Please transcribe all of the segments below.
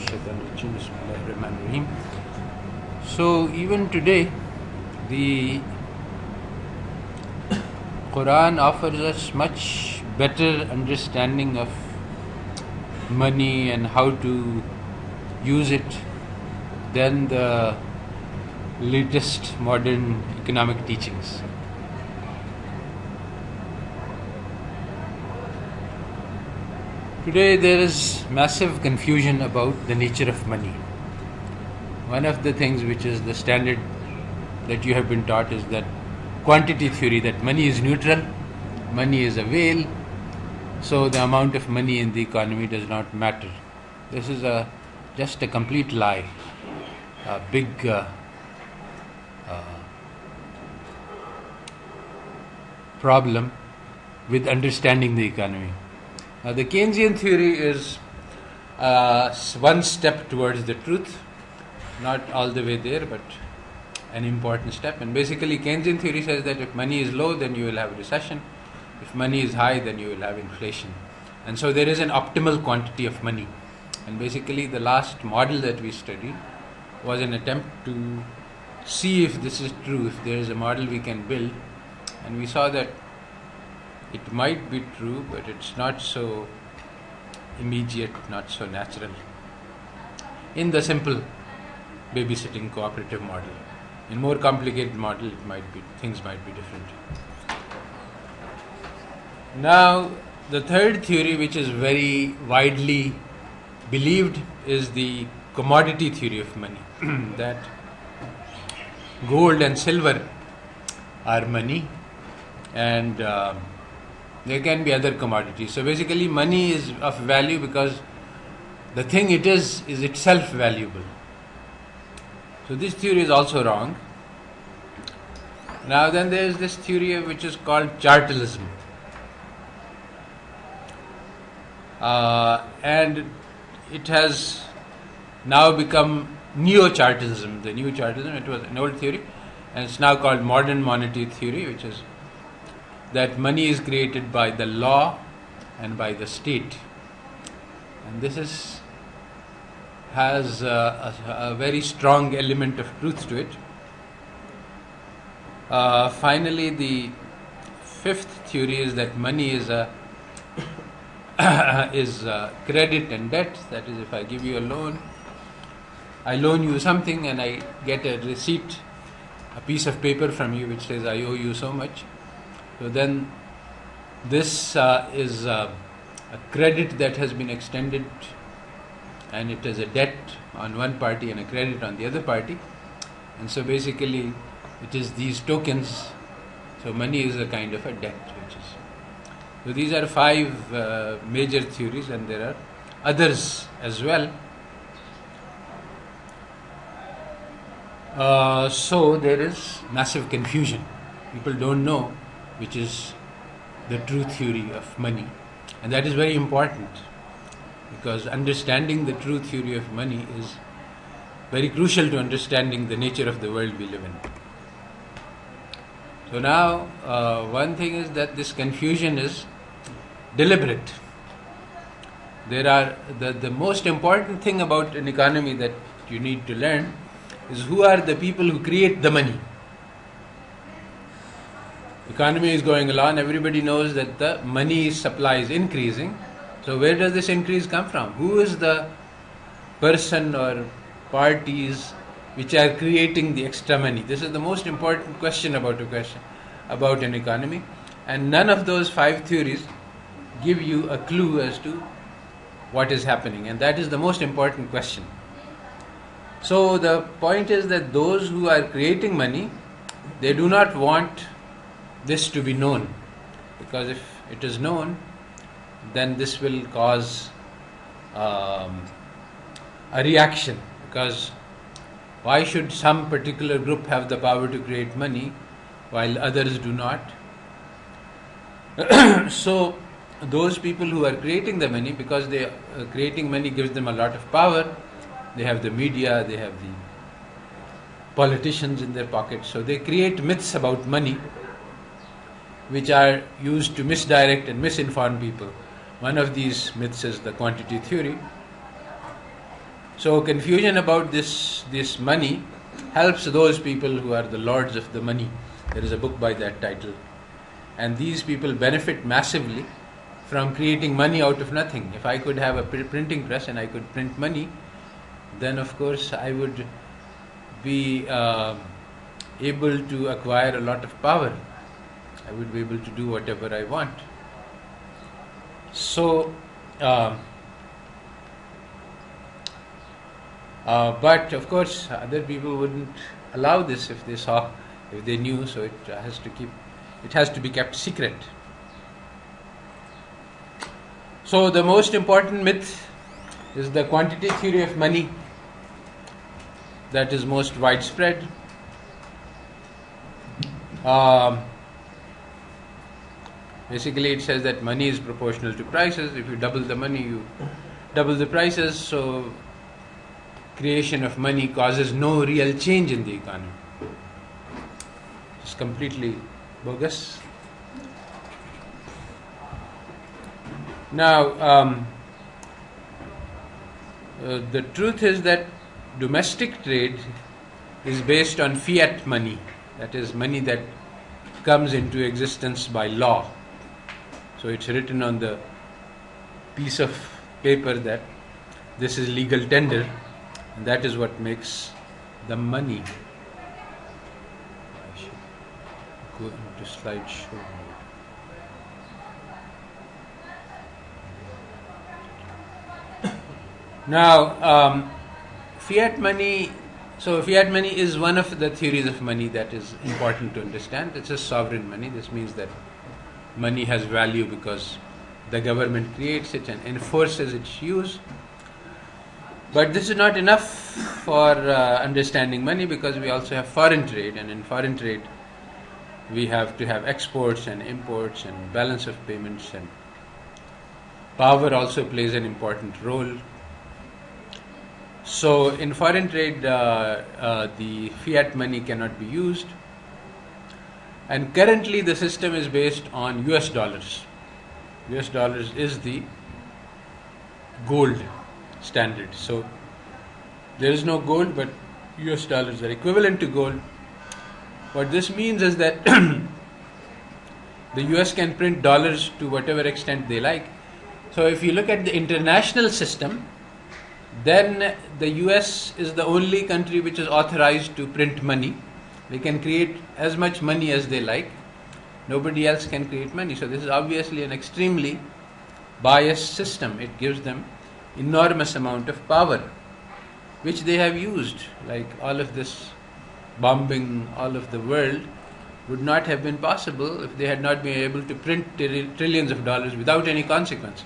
Bismillahirrahmanirrahim. So even today, the Quran offers us much better understanding of money and how to use it than the latest modern economic teachings. Today there is massive confusion about the nature of money. One of the things which is the standard that you have been taught is that quantity theory, that money is neutral, money is a veil, so the amount of money in the economy does not matter. This is just a complete lie, a big problem with understanding the economy. Now, the Keynesian theory is one step towards the truth, not all the way there, but an important step. And basically, Keynesian theory says that if money is low, then you will have a recession. If money is high, then you will have inflation. And so there is an optimal quantity of money. And basically, the last model that we studied was an attempt to see if this is true, if there is a model we can build. And we saw that it might be true, but it's not so immediate, not so natural. In the simple babysitting cooperative model. In more complicated model, things might be different. Now, the third theory, which is very widely believed, is the commodity theory of money. That gold and silver are money, and there can be other commodities. So basically, money is of value because the thing it is itself valuable. So this theory is also wrong. Now then there is this theory which is called chartalism. And it has now become neo-chartism. The new chartism, it was an old theory, and it's now called modern monetary theory, which is that money is created by the law and by the state. And this has a very strong element of truth to it. Finally, the fifth theory is that money is credit and debt. That is, if I give you a loan, I loan you something and I get a receipt, a piece of paper from you which says I owe you so much. So then this is a credit that has been extended, and it is a debt on one party and a credit on the other party. And so basically it is these tokens. So money is a kind of a debt. So these are five major theories, and there are others as well. So there is massive confusion. People don't know which is the true theory of money. And that is very important, because understanding the true theory of money is very crucial to understanding the nature of the world we live in. So now, one thing is that this confusion is deliberate. There are the most important thing about an economy that you need to learn is who are the people who create the money. Economy is going along, everybody knows that the money supply is increasing. So where does this increase come from? Who is the person or parties which are creating the extra money? This is the most important question about an economy. And none of those five theories give you a clue as to what is happening. And that is the most important question. So the point is that those who are creating money, they do not want this to be known, because if it is known, then this will cause a reaction. Because why should some particular group have the power to create money while others do not? So those people who are creating the money, because they creating money gives them a lot of power. They have the media, they have the politicians in their pockets. So they create myths about money which are used to misdirect and misinform people. One of these myths is the quantity theory. So confusion about this money helps those people who are the lords of the money. There is a book by that title. And these people benefit massively from creating money out of nothing. If I could have a printing press and I could print money, then of course I would be able to acquire a lot of power. I would be able to do whatever I want. So, but of course, other people wouldn't allow this if they knew. So it has to be kept secret. So the most important myth is the quantity theory of money that is most widespread. Basically, it says that money is proportional to prices. If you double the money, you double the prices. So creation of money causes no real change in the economy. It's completely bogus. Now, the truth is that domestic trade is based on fiat money, that is, money that comes into existence by law. So it's written on the piece of paper that this is legal tender, and that is what makes the money. I should go into slideshow mode. Now, fiat money. So fiat money is one of the theories of money that is important to understand. It's a sovereign money. This means that money has value because the government creates it and enforces its use. But this is not enough for understanding money, because we also have foreign trade, and in foreign trade we have to have exports and imports and balance of payments, and power also plays an important role. So in foreign trade, the fiat money cannot be used, and currently the system is based on US dollars. US dollars is the gold standard. So there is no gold, but US dollars are equivalent to gold. What this means is that the US can print dollars to whatever extent they like. So if you look at the international system, then the US is the only country which is authorized to print money. They can create as much money as they like. Nobody else can create money. So this is obviously an extremely biased system. It gives them enormous amount of power, which they have used. Like all of this bombing all of the world would not have been possible if they had not been able to print trillions of dollars without any consequence.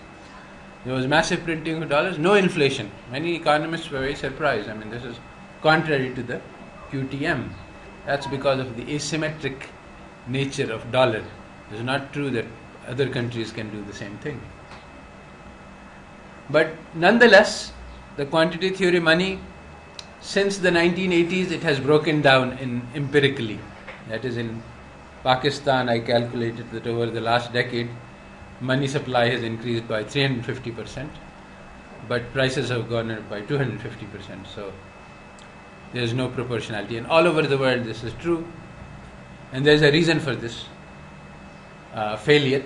There was massive printing of dollars, no inflation. Many economists were very surprised. I mean, this is contrary to the QTM. That's because of the asymmetric nature of dollar. It's not true that other countries can do the same thing. But nonetheless, the quantity theory money, since the 1980s, it has broken down empirically. That is, in Pakistan, I calculated that over the last decade, money supply has increased by 350%, but prices have gone up by 250%. So there is no proportionality. And all over the world this is true. And there is a reason for this failure,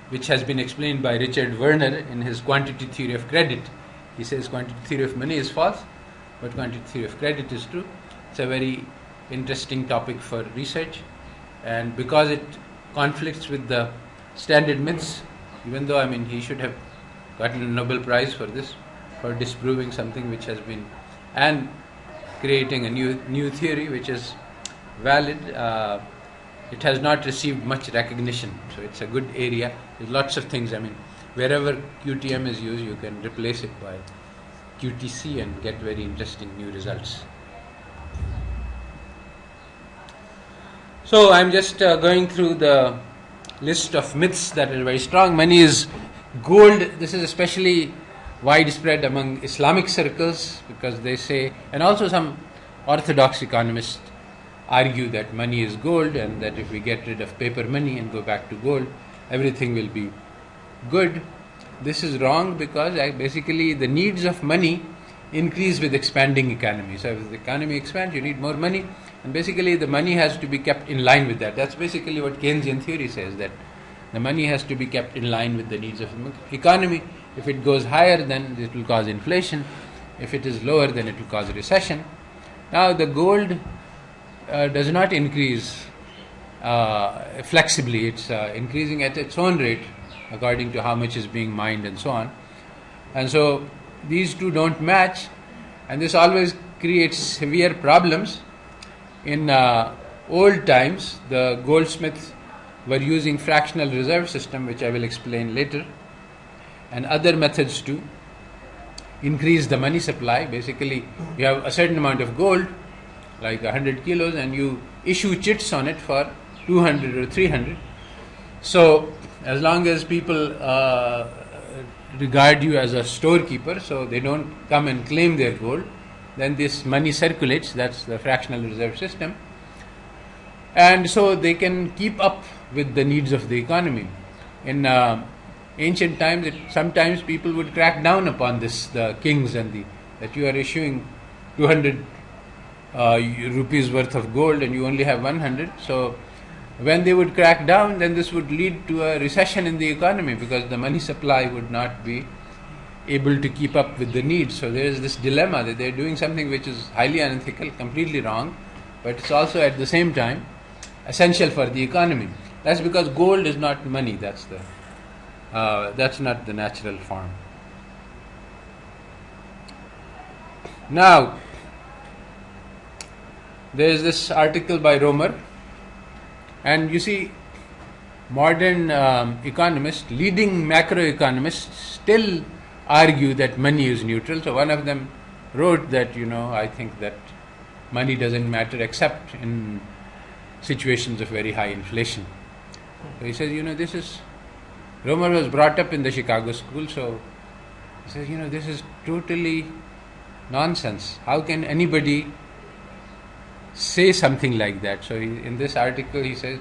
which has been explained by Richard Werner in his quantity theory of credit. He says quantity theory of money is false, but quantity theory of credit is true. It's a very interesting topic for research, and because it conflicts with the standard myths, even though he should have gotten a Nobel Prize for this, for disproving something which has been, and creating a new theory which is valid. It has not received much recognition, so it's a good area. There's lots of things. Wherever QTM is used, you can replace it by QTC and get very interesting new results. So I'm just going through the list of myths that are very strong. Money is gold. This is especially widespread among Islamic circles, because they say, and also some orthodox economists argue that money is gold, and that if we get rid of paper money and go back to gold, everything will be good. This is wrong, because basically the needs of money increase with expanding economy. So if the economy expands, you need more money, and basically the money has to be kept in line with that. That's basically what Keynesian theory says, that the money has to be kept in line with the needs of the economy. If it goes higher, then it will cause inflation. If it is lower, then it will cause recession. Now the gold does not increase flexibly. It's increasing at its own rate according to how much is being mined and so on. And so these two don't match, and this always creates severe problems. In old times, the goldsmiths were using fractional reserve system, which I will explain later, and other methods to increase the money supply. Basically, you have a certain amount of gold, like 100 kilos, and you issue chits on it for 200 or 300. So as long as people regard you as a storekeeper, so they don't come and claim their gold, then this money circulates. That's the fractional reserve system. And so they can keep up with the needs of the economy. In ancient times, sometimes people would crack down upon this, the kings and that you are issuing 200 rupees worth of gold and you only have 100. So when they would crack down, then this would lead to a recession in the economy, because the money supply would not be able to keep up with the needs. So there is this dilemma that they are doing something which is highly unethical, completely wrong, but it's also at the same time essential for the economy. That's because gold is not money. That's not the natural form. Now, there is this article by Romer, and you see, modern economists, leading macroeconomists, still argue that money is neutral. So one of them wrote that, I think that money doesn't matter except in situations of very high inflation. So he says, Romer was brought up in the Chicago school, so he says, this is totally nonsense. How can anybody say something like that? So in this article he says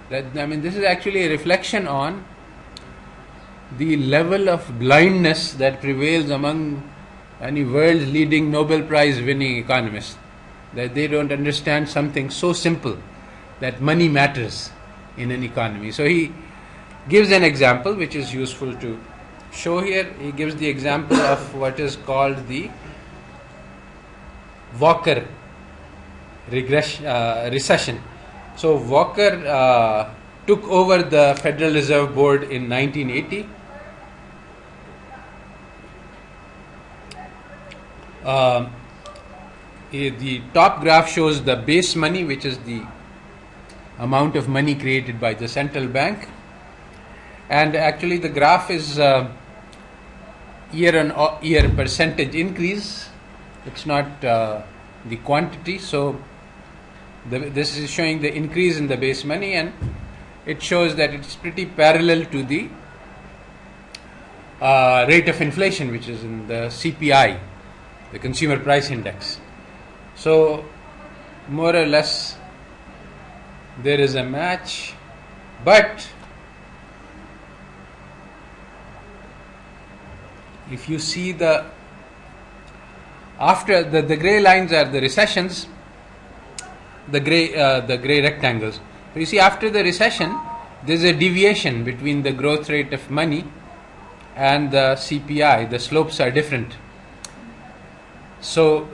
that, this is actually a reflection on the level of blindness that prevails among any world's leading Nobel Prize winning economists, that they don't understand something so simple, that money matters in an economy. So he gives an example which is useful to show here. He gives the example of what is called the Walker recession. So Walker took over the Federal Reserve Board in 1980. The top graph shows the base money, which is the amount of money created by the central bank, and actually the graph is year-on-year percentage increase. It's not the quantity. So this is showing the increase in the base money, and it shows that it's pretty parallel to the rate of inflation, which is in the CPI, the Consumer Price Index. So more or less there is a match, but if you see after the grey lines are the recessions, the grey rectangles. So you see, after the recession, there is a deviation between the growth rate of money and the CPI. The slopes are different. So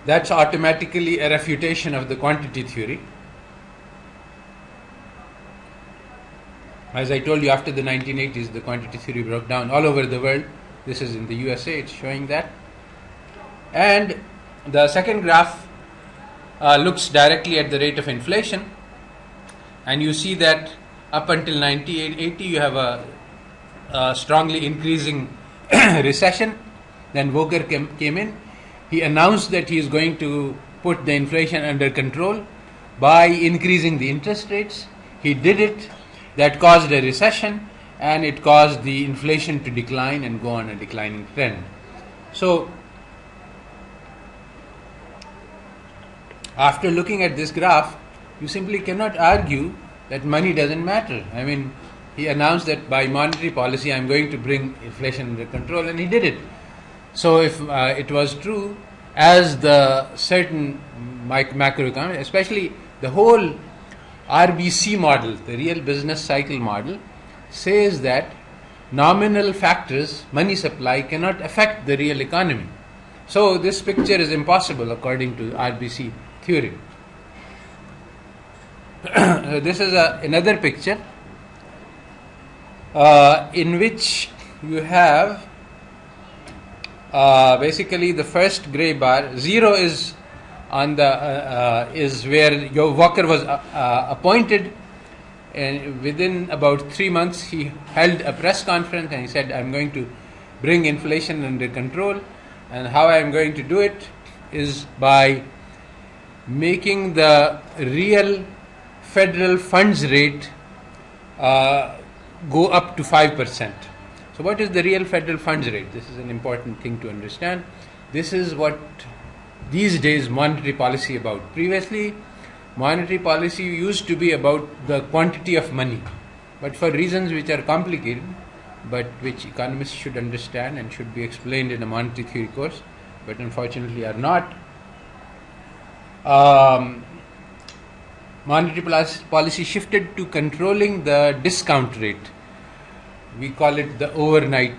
that's automatically a refutation of the quantity theory. As I told you, after the 1980s, the quantity theory broke down all over the world. This is in the USA, it's showing that. And the second graph looks directly at the rate of inflation, and you see that up until 1980 you have a strongly increasing recession. Then Volcker came in. He announced that he is going to put the inflation under control by increasing the interest rates. He did it. That caused a recession, and it caused the inflation to decline and go on a declining trend. So after looking at this graph, you simply cannot argue that money doesn't matter. he announced that by monetary policy I'm going to bring inflation under control, and he did it. So if it was true, as the certain macroeconomic, especially the whole RBC model, the real business cycle model, says that nominal factors, money supply, cannot affect the real economy. So this picture is impossible according to RBC theory. This is another picture in which you have basically the first gray bar. 0 is on the is where your Walker was appointed, and within about 3 months he held a press conference and he said, I'm going to bring inflation under control, and how I'm going to do it is by making the real federal funds rate go up to 5%. So what is the real federal funds rate? This is an important thing to understand. This is what these days monetary policy about. Previously, monetary policy used to be about the quantity of money, but for reasons which are complicated, but which economists should understand and should be explained in a monetary theory course, but unfortunately are not. Monetary policy shifted to controlling the discount rate. We call it the overnight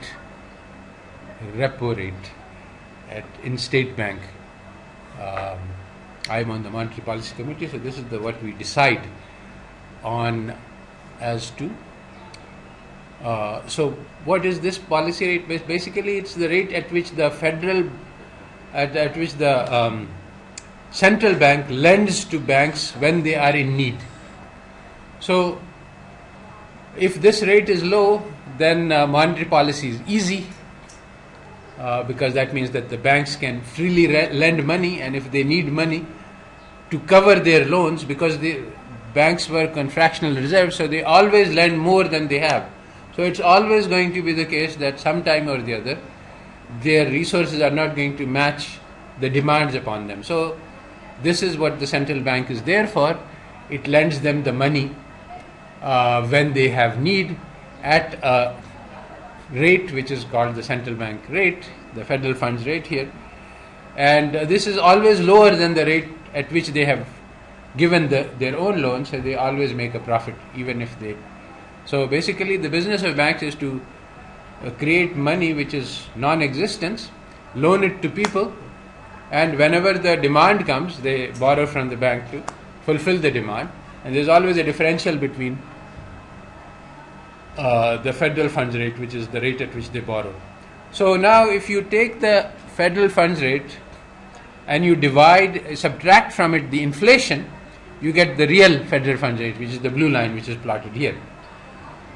repo rate in State Bank. I'm on the monetary policy committee, so this is what we decide on as to. So what is this policy rate? Basically, it's the rate at which the central bank lends to banks when they are in need. So if this rate is low, then monetary policy is easy, because that means that the banks can freely lend money, and if they need money to cover their loans, because the banks work on fractional reserves, so they always lend more than they have. So it's always going to be the case that sometime or the other their resources are not going to match the demands upon them. So this is what the central bank is there for. It lends them the money when they have need at a rate which is called the central bank rate, the federal funds rate here. And this is always lower than the rate at which they have given their own loans, so they always make a profit even if they. So basically the business of banks is to create money which is non-existent, loan it to people, and whenever the demand comes, they borrow from the bank to fulfill the demand. And there's always a differential between the federal funds rate, which is the rate at which they borrow. So now if you take the federal funds rate and you subtract from it the inflation, you get the real federal funds rate, which is the blue line which is plotted here.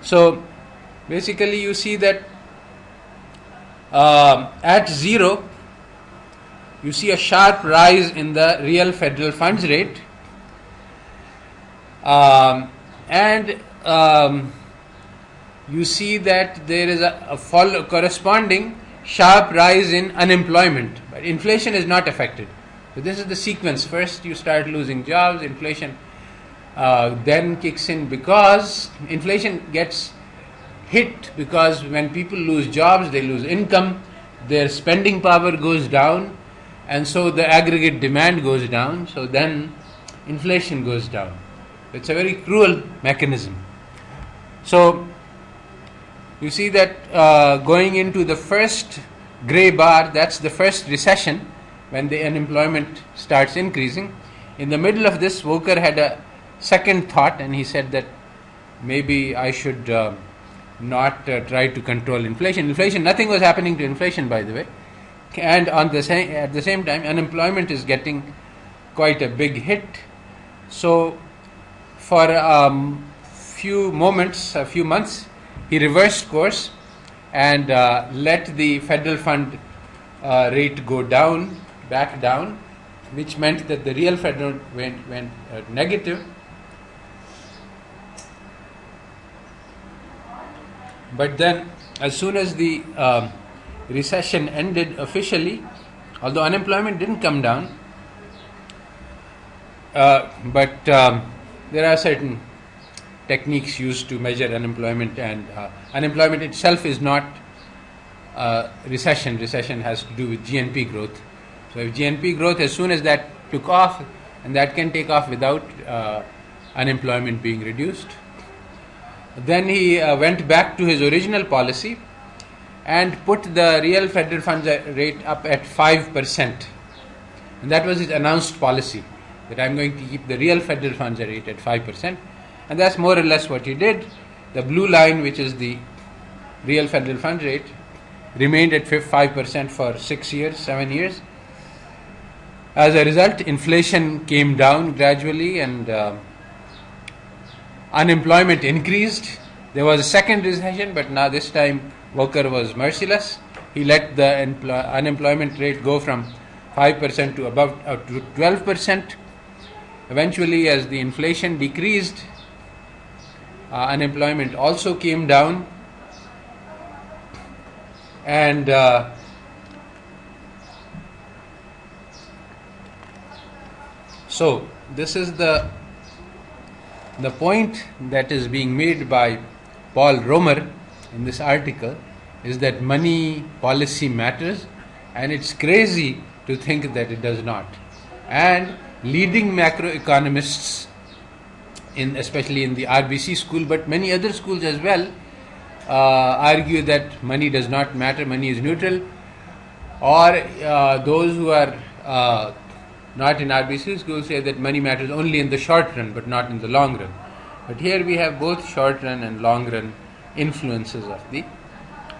So basically you see that at 0 you see a sharp rise in the real federal funds rate, and you see that there is a corresponding sharp rise in unemployment, but inflation is not affected. So this is the sequence. First you start losing jobs, inflation then kicks in, because inflation gets hit because when people lose jobs, they lose income, their spending power goes down, and so the aggregate demand goes down, so then inflation goes down. It's a very cruel mechanism. So you see that going into the first grey bar, that's the first recession when the unemployment starts increasing. In the middle of this, Volcker had a second thought, and he said that maybe I should not try to control inflation. Nothing was happening to inflation, by the way. And at the same time, unemployment is getting quite a big hit. So for a few months, he reversed course and let the federal fund rate go back down, which meant that the real federal went negative. But then, as soon as the recession ended officially, although unemployment didn't come down, but there are certain techniques used to measure unemployment, and unemployment itself is not recession. Recession has to do with GNP growth. So if GNP growth, as soon as that took off, and that can take off without unemployment being reduced, then he went back to his original policy and put the real federal funds rate up at 5%. And that was his announced policy, that I'm going to keep the real federal funds rate at 5%. And that's more or less what he did. The blue line, which is the real federal funds rate, remained at 5% for 6 years, 7 years. As a result, inflation came down gradually, and unemployment increased. There was a second recession, but now this time Volcker was merciless. He let the unemployment rate go from 5% to above to 12%. Eventually, as the inflation decreased, unemployment also came down, and so this is the point that is being made by Paul Romer in this article, is that money policy matters, and it's crazy to think that it does not. And leading macroeconomists, especially in the RBC school, but many other schools as well, argue that money does not matter, money is neutral, or those who are not in RBC school say that money matters only in the short run but not in the long run. But here we have both short run and long run influences of the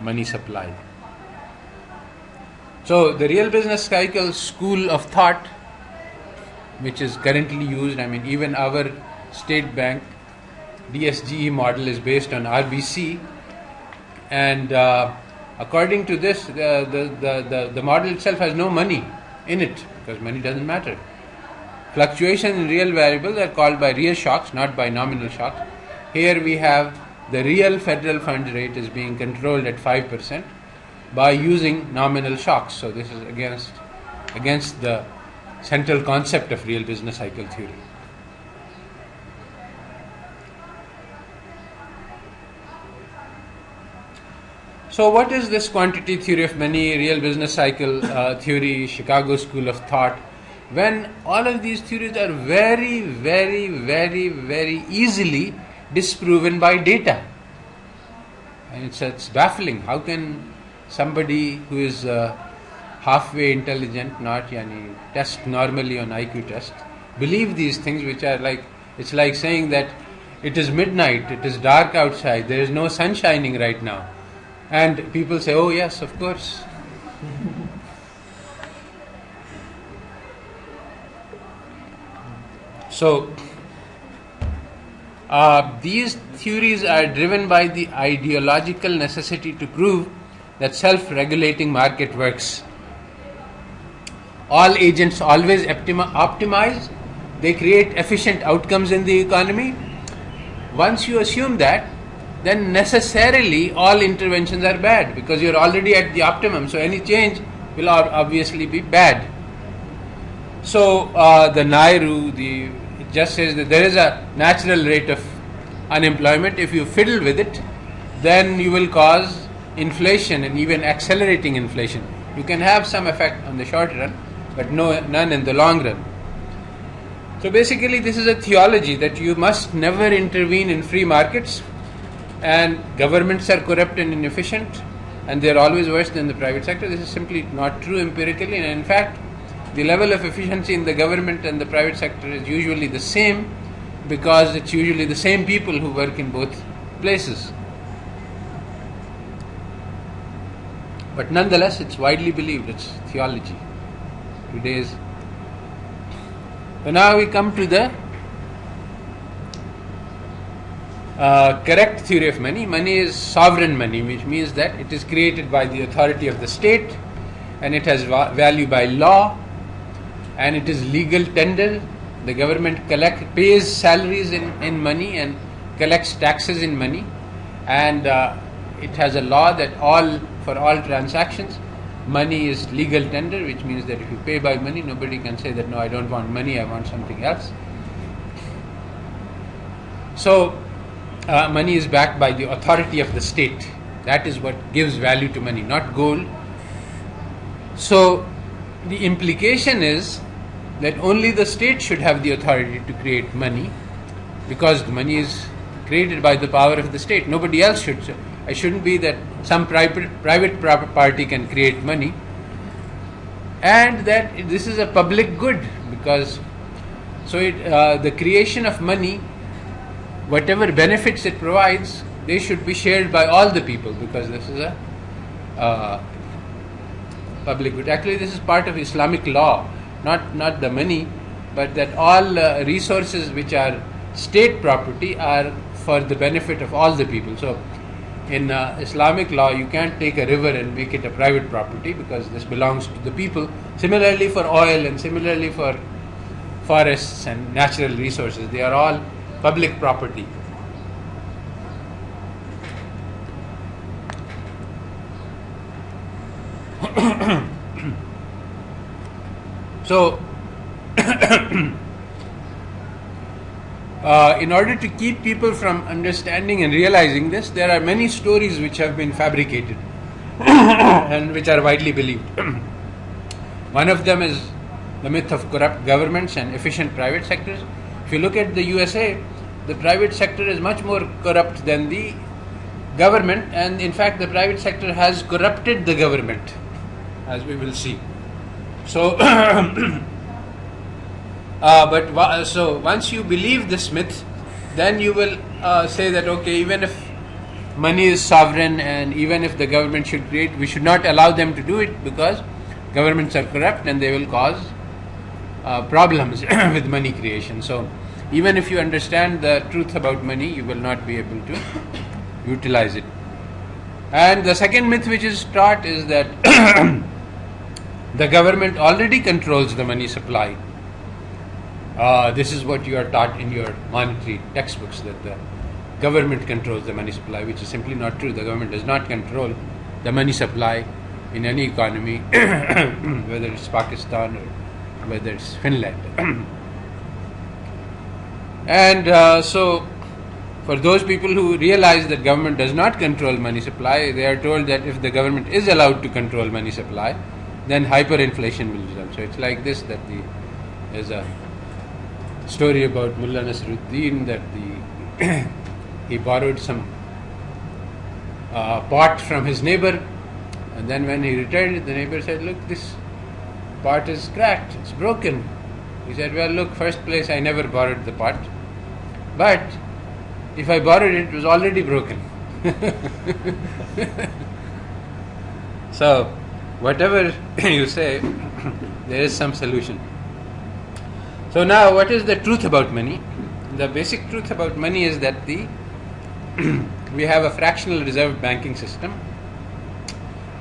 money supply. So the real business cycle school of thought, which is currently used, even our state bank DSGE model is based on RBC, and according to this, the model itself has no money in it, because money doesn't matter. Fluctuations in real variables are called by real shocks, not by nominal shocks. Here we have the real federal funds rate is being controlled at 5% by using nominal shocks. So this is against the central concept of real business cycle theory. So what is this quantity theory of money, real business cycle theory, Chicago School of Thought, when all of these theories are very, very, very, very easily disproven by data? And it's baffling. How can somebody who is halfway intelligent, not test normally on IQ test, believe these things which are it's like saying that it is midnight, it is dark outside, there is no sun shining right now. And people say, oh yes, of course. So, these theories are driven by the ideological necessity to prove that self-regulating market works. All agents always optimize, they create efficient outcomes in the economy. Once you assume that, then necessarily all interventions are bad, because you're already at the optimum, so any change will obviously be bad. So the Nairu, it just says that there is a natural rate of unemployment. If you fiddle with it, then you will cause inflation, and even accelerating inflation. You can have some effect on the short run, but none in the long run. So basically this is a theology that you must never intervene in free markets, and governments are corrupt and inefficient, and they are always worse than the private sector. This is simply not true empirically, and in fact the level of efficiency in the government and the private sector is usually the same, because it's usually the same people who work in both places. But nonetheless, it's widely believed, it's theology. Today's. So now we come to the correct theory of money. Money is sovereign money, which means that it is created by the authority of the state, and it has value by law, and it is legal tender. The government pays salaries in money and collects taxes in money, and it has a law that for all transactions, money is legal tender, which means that if you pay by money, nobody can say that no, I don't want money, I want something else. So money is backed by the authority of the state. That is what gives value to money, not gold. So the implication is that only the state should have the authority to create money, because the money is created by the power of the state. Nobody else should. It shouldn't be that some private party can create money, and that this is a public good, because the creation of money, whatever benefits it provides, they should be shared by all the people, because this is a public good. Actually, this is part of Islamic law, not the money, but that all resources which are state property are for the benefit of all the people. So in Islamic law, you can't take a river and make it a private property, because this belongs to the people. Similarly for oil, and similarly for forests and natural resources, they are all public property. So in order to keep people from understanding and realizing this, there are many stories which have been fabricated and which are widely believed. One of them is the myth of corrupt governments and efficient private sectors. If you look at the USA, the private sector is much more corrupt than the government, and in fact the private sector has corrupted the government, as we will see. So so once you believe this myth, then you will say that, okay, even if money is sovereign and even if the government should create, we should not allow them to do it, because governments are corrupt and they will cause problems with money creation. So even if you understand the truth about money, you will not be able to utilize it. And the second myth which is taught is that the government already controls the money supply. This is what you are taught in your monetary textbooks, that the government controls the money supply, which is simply not true. The government does not control the money supply in any economy, whether it's Pakistan or whether it's Finland. And so for those people who realize that government does not control money supply, they are told that if the government is allowed to control money supply, then hyperinflation will result. So it's like this, that there's a story about Mullah Nasruddin, that he borrowed some pot from his neighbor, and then when he returned it, the neighbor said, look, this pot is cracked, it's broken. He said, well, look, first place, I never borrowed the pot, but if I borrowed it, it was already broken. So whatever you say, there is some solution. So now, what is the truth about money? The basic truth about money is that we have a fractional reserve banking system,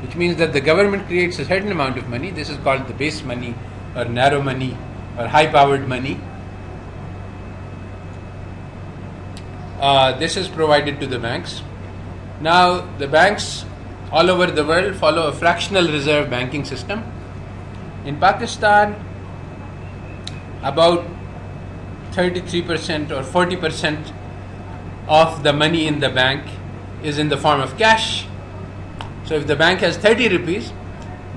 which means that the government creates a certain amount of money. This is called the base money, or narrow money, or high-powered money. This is provided to the banks. Now, the banks all over the world follow a fractional reserve banking system. In Pakistan, about 33% or 40% of the money in the bank is in the form of cash. So if the bank has 30 rupees,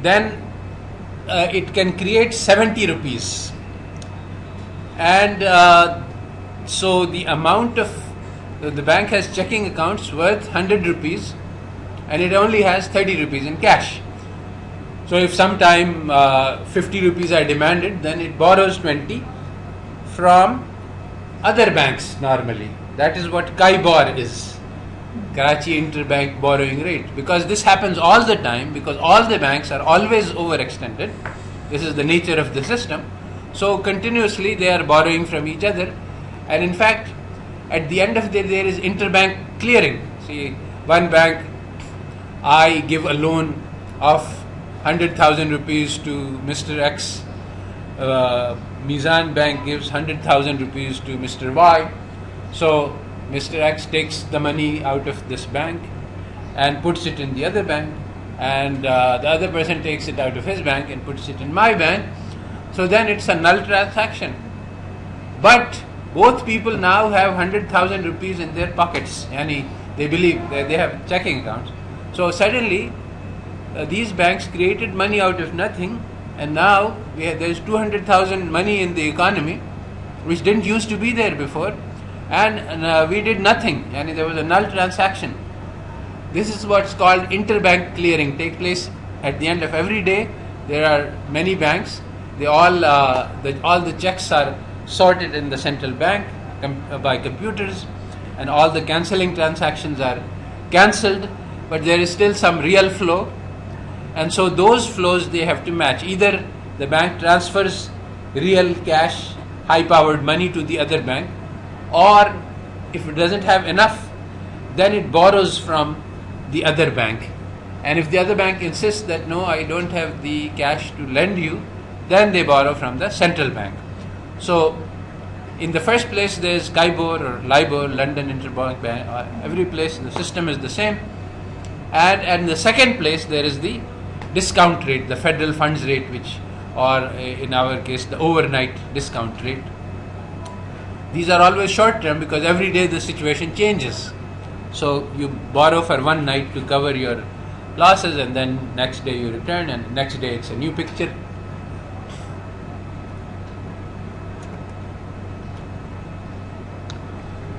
then it can create 70 rupees. And so the amount of the bank has checking accounts worth 100 rupees, and it only has 30 rupees in cash. So if sometime 50 rupees are demanded, then it borrows 20 from other banks normally. That is what Kaibor is, Karachi Interbank Borrowing Rate. Because this happens all the time, because all the banks are always overextended. This is the nature of the system. So continuously they are borrowing from each other. And in fact, at the end of the day, there is interbank clearing. See, one bank, I give a loan of 100,000 rupees to Mr. X. Mizan Bank gives 100,000 rupees to Mr. Y. So Mr. X takes the money out of this bank and puts it in the other bank, and the other person takes it out of his bank and puts it in my bank. So then it's a null transaction. But both people now have 100,000 rupees in their pockets, and they believe that they have checking accounts. So suddenly, these banks created money out of nothing, and now there's 200,000 money in the economy, which didn't used to be there before, and we did nothing, and there was a null transaction. This is what's called interbank clearing. Take place at the end of every day. There are many banks. They all the checks are sorted in the central bank by computers, and all the cancelling transactions are cancelled, but there is still some real flow, and so those flows they have to match. Either the bank transfers real cash, high-powered money to the other bank, or if it doesn't have enough, then it borrows from the other bank. And if the other bank insists that no, I don't have the cash to lend you, then they borrow from the central bank. So in the first place there is KIBOR or LIBOR, London Interbank Bank, every place the system is the same. And in the second place there is the discount rate, the federal funds rate, which, or in our case, the overnight discount rate. These are always short term because every day the situation changes. So you borrow for one night to cover your losses, and then next day you return, and next day it's a new picture.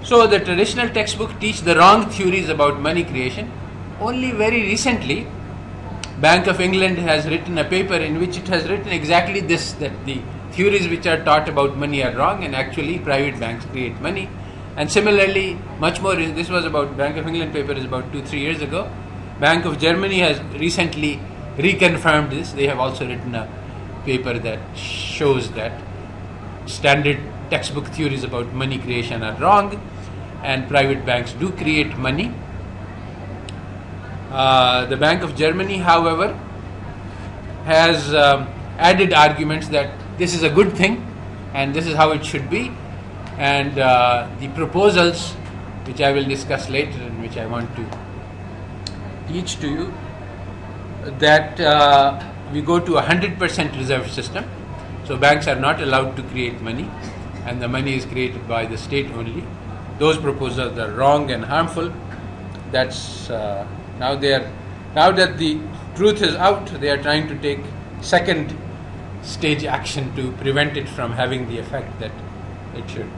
So the traditional textbook teach the wrong theories about money creation. Only very recently, Bank of England has written a paper in which it has written exactly this, that the theories which are taught about money are wrong, and actually private banks create money. And similarly, much more, this was about, Bank of England paper is about 2-3 years ago. Bank of Germany has recently reconfirmed this. They have also written a paper that shows that standard textbook theories about money creation are wrong, and private banks do create money. The Bank of Germany, however, has added arguments that this is a good thing and this is how it should be, and the proposals, which I will discuss later and which I want to teach to you, that we go to 100% reserve system. So banks are not allowed to create money, and the money is created by the state only. Those proposals are wrong and harmful. That's now that the truth is out, they are trying to take second stage action to prevent it from having the effect that it should.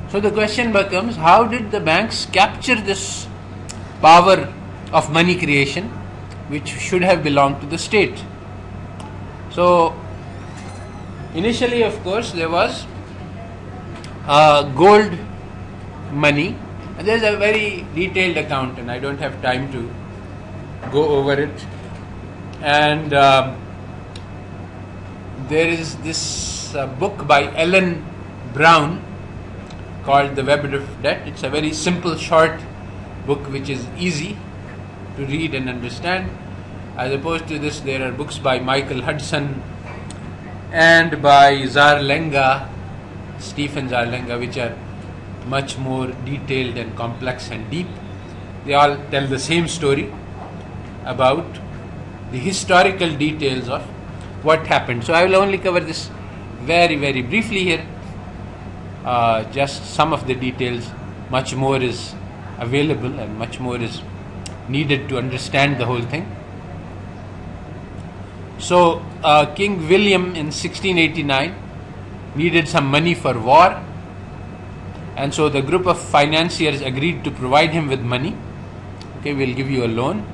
So the question becomes, how did the banks capture this power of money creation, which should have belonged to the state? So initially, of course, there was gold money, and there's a very detailed account, and I don't have time to go over it. And there is this book by Ellen Brown called The Web of Debt. It's a very simple, short book which is easy to read and understand. As opposed to this, there are books by Michael Hudson and by Zarlenga, Stephen Zarlenga, which are much more detailed and complex and deep. They all tell the same story about the historical details of what happened. So I will only cover this very, very briefly here. Just some of the details. Much more is available and much more is needed to understand the whole thing. So King William in 1689 needed some money for war, and so the group of financiers agreed to provide him with money. Okay, we'll give you a loan,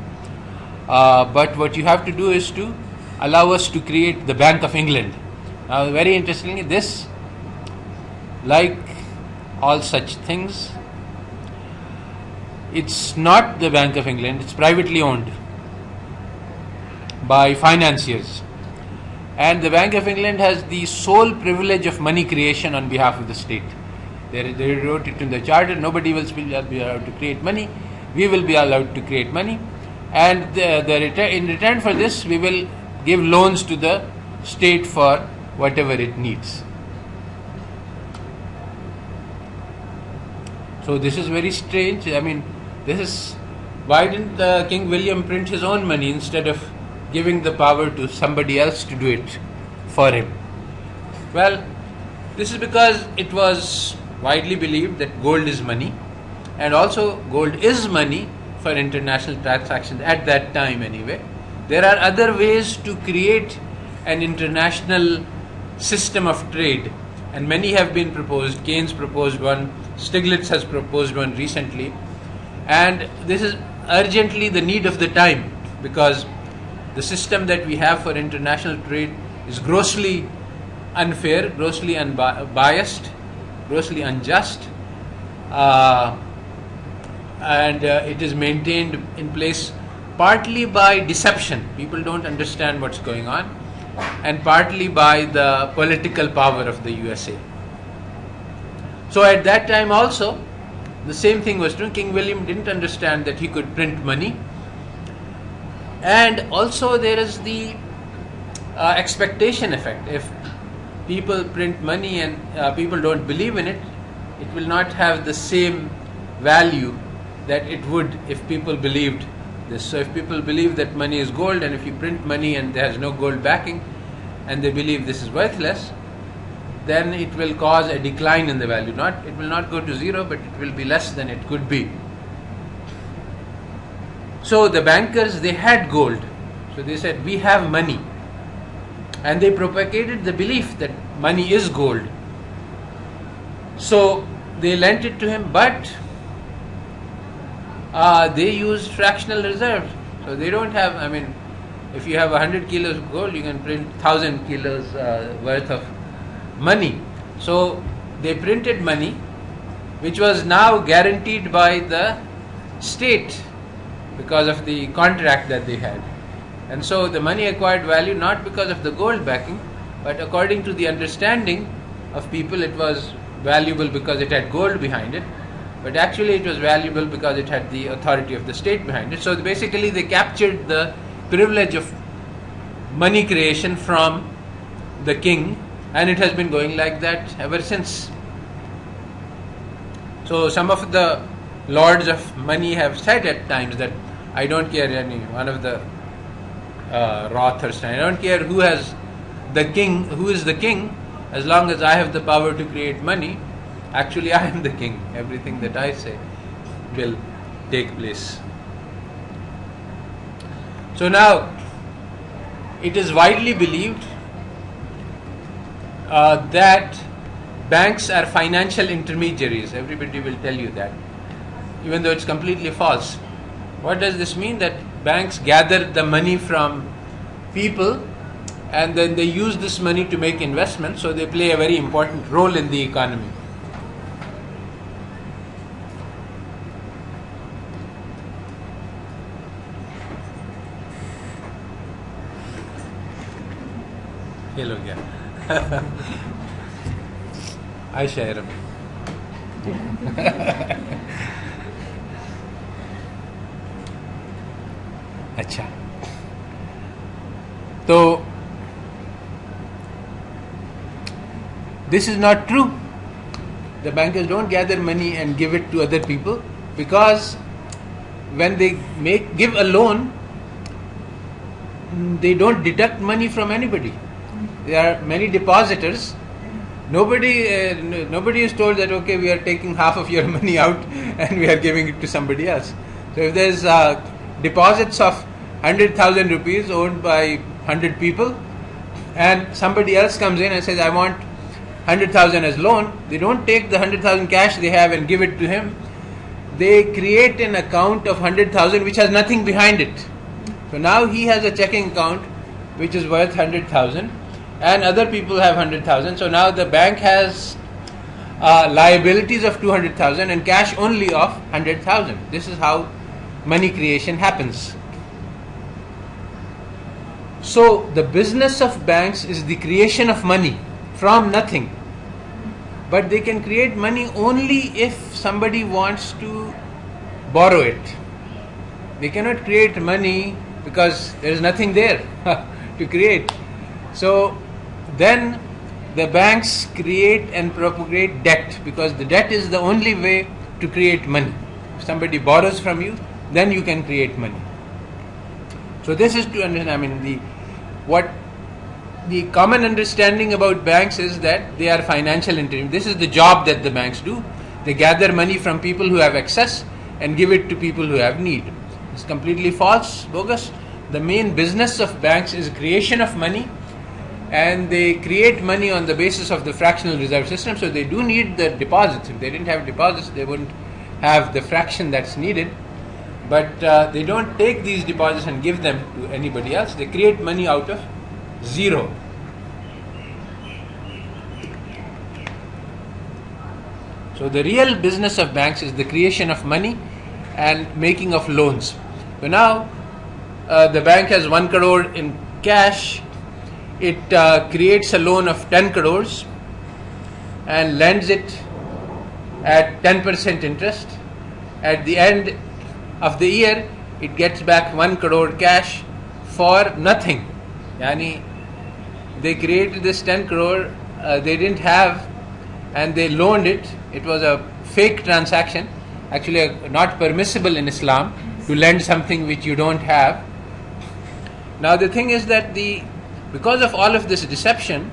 but what you have to do is to allow us to create the Bank of England. Now, very interestingly, this, like all such things, it's not the Bank of England, it's privately owned by financiers. And the Bank of England has the sole privilege of money creation on behalf of the state. They wrote it in the charter, nobody will be allowed to create money, we will be allowed to create money. And in return for this, we will give loans to the state for whatever it needs. So this is very strange. I mean, this is, why didn't King William print his own money instead of giving the power to somebody else to do it for him? Well, this is because it was widely believed that gold is money, and also gold is money for international transactions at that time anyway. There are other ways to create an international system of trade, and many have been proposed. Keynes proposed one, Stiglitz has proposed one recently, and this is urgently the need of the time, because the system that we have for international trade is grossly unfair, grossly unbiased, grossly unjust, and it is maintained in place partly by deception. People don't understand what's going on, and partly by the political power of the USA. So at that time also, the same thing was true. King William didn't understand that he could print money. And also there is the expectation effect. If people print money and people don't believe in it, it will not have the same value that it would if people believed this. So if people believe that money is gold, and if you print money and there is no gold backing, and they believe this is worthless, then it will cause a decline in the value. It will not go to zero, but it will be less than it could be. So the bankers, they had gold. So they said, we have money. And they propagated the belief that money is gold. So they lent it to him, but they used fractional reserves. So they don't have, if you have 100 kilos of gold, you can print 1,000 kilos worth of money. So they printed money, which was now guaranteed by the state because of the contract that they had. And so the money acquired value not because of the gold backing, but according to the understanding of people, it was valuable because it had gold behind it, but actually it was valuable because it had the authority of the state behind it. So basically they captured the privilege of money creation from the king, and it has been going like that ever since. So some of the lords of money have said at times that I don't care, one of the Roth or Stein, I don't care who is the king, as long as I have the power to create money. Actually, I am the king. Everything that I say will take place. So now, it is widely believed that banks are financial intermediaries. Everybody will tell you that, even though it's completely false. What does this mean? That banks gather the money from people and then they use this money to make investments, so they play a very important role in the economy. ये लो गया आई शायर में अच्छा तो this is not true. The bankers don't gather money and give it to other people, because when they give a loan, they don't deduct money from anybody. There are many depositors. Nobody is told that, okay, we are taking half of your money out and we are giving it to somebody else. So if there's deposits of 100,000 rupees owned by 100 people, and somebody else comes in and says, I want 100,000 as loan, they don't take the 100,000 cash they have and give it to him. They create an account of 100,000 which has nothing behind it. So now he has a checking account which is worth 100,000, and other people have 100,000. So now the bank has liabilities of 200,000 and cash only of 100,000. This is how money creation happens. So the business of banks is the creation of money from nothing. But they can create money only if somebody wants to borrow it. They cannot create money because there is nothing there to create. So then the banks create and propagate debt, because the debt is the only way to create money. If somebody borrows from you, then you can create money. So this is to understand. I mean, the common understanding about banks is that they are financial intermediaries. This is the job that the banks do. They gather money from people who have excess and give it to people who have need. It's completely false, bogus. The main business of banks is creation of money, and they create money on the basis of the fractional reserve system. So they do need the deposits. If they didn't have deposits, they wouldn't have the fraction that's needed. But they don't take these deposits and give them to anybody else. They create money out of zero. So the real business of banks is the creation of money and making of loans. So now the bank has 1 crore in cash. It creates a loan of 10 crores and lends it at 10% interest. At the end of the year, it gets back 1 crore cash for nothing. Yani, they created this 10 crore, they didn't have, and they loaned it. It was a fake transaction, actually not permissible in Islam to lend something which you don't have. Now the thing is that because of all of this deception,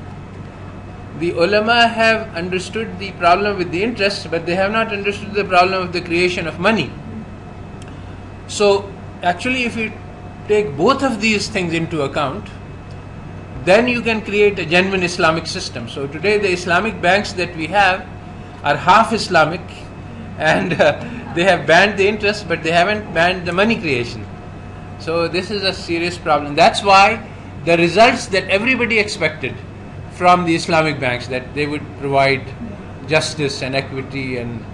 the ulama have understood the problem with the interest, but they have not understood the problem of the creation of money. So actually, if you take both of these things into account, then you can create a genuine Islamic system. So today the Islamic banks that we have are half Islamic, and they have banned the interest, but they haven't banned the money creation. So this is a serious problem. That's why the results that everybody expected from the Islamic banks, that they would provide justice and equity, and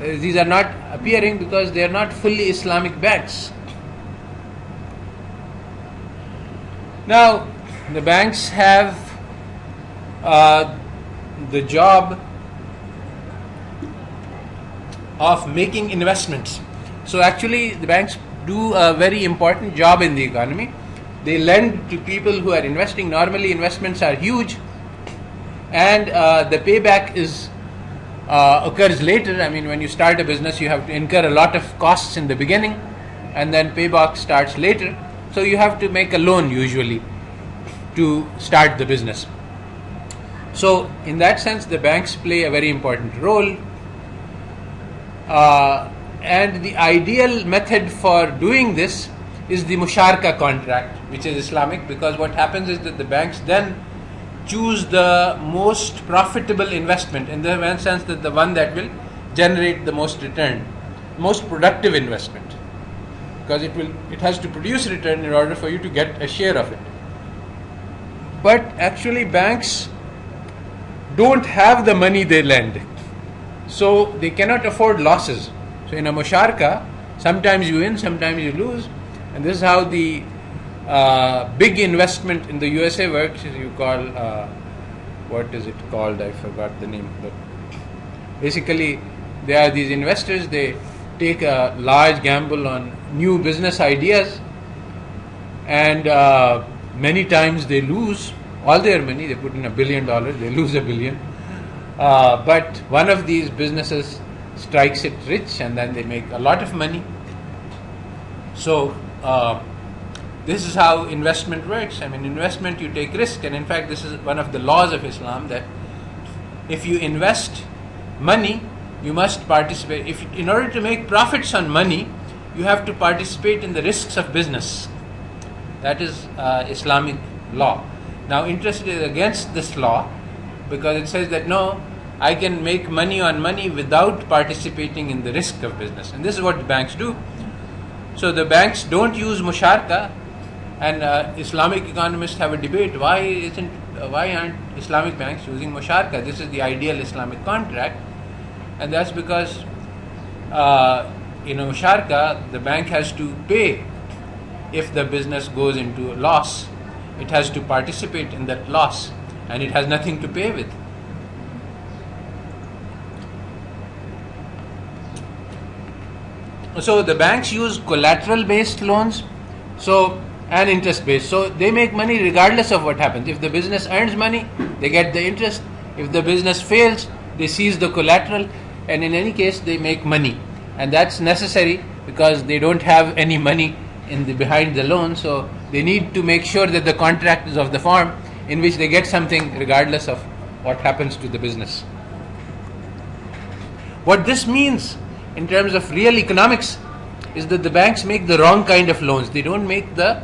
these are not appearing because they are not fully Islamic banks. Now, the banks have the job of making investments. So actually, the banks do a very important job in the economy. They lend to people who are investing. Normally, investments are huge, and the payback occurs later. I mean, when you start a business, you have to incur a lot of costs in the beginning, and then payback starts later. So you have to make a loan usually to start the business. So in that sense, the banks play a very important role. And the ideal method for doing this is the musharka contract, which is Islamic, because what happens is that the banks then choose the most profitable investment, in the sense that the one that will generate the most return, most productive investment, because it has to produce return in order for you to get a share of it. But actually banks don't have the money they lend, so they cannot afford losses. So in a musharka, sometimes you win, sometimes you lose, and this is how the big investment in the USA works. Is you call what is it called? I forgot the name. But basically, there are these investors. They take a large gamble on new business ideas, and many times they lose all their money. They put in $1 billion, they lose $1 billion. But one of these businesses strikes it rich, and then they make a lot of money. So this is how investment works. I mean, investment, you take risk, and in fact this is one of the laws of Islam, that if you invest money, you must participate. In order to make profits on money, you have to participate in the risks of business. That is Islamic law. Now interest is against this law, because it says that no, I can make money on money without participating in the risk of business. And this is what the banks do. So the banks don't use musharka, and Islamic economists have a debate, why aren't Islamic banks using musharka? This is the ideal Islamic contract, and that's because in a musharka, the bank has to pay if the business goes into a loss. It has to participate in that loss, and it has nothing to pay with. So the banks use collateral-based loans, and interest-based. So they make money regardless of what happens. If the business earns money, they get the interest. If the business fails, they seize the collateral, and in any case, they make money. And that's necessary because they don't have any money in the behind the loan, so they need to make sure that the contract is of the form in which they get something regardless of what happens to the business. What this means in terms of real economics is that the banks make the wrong kind of loans. They don't make the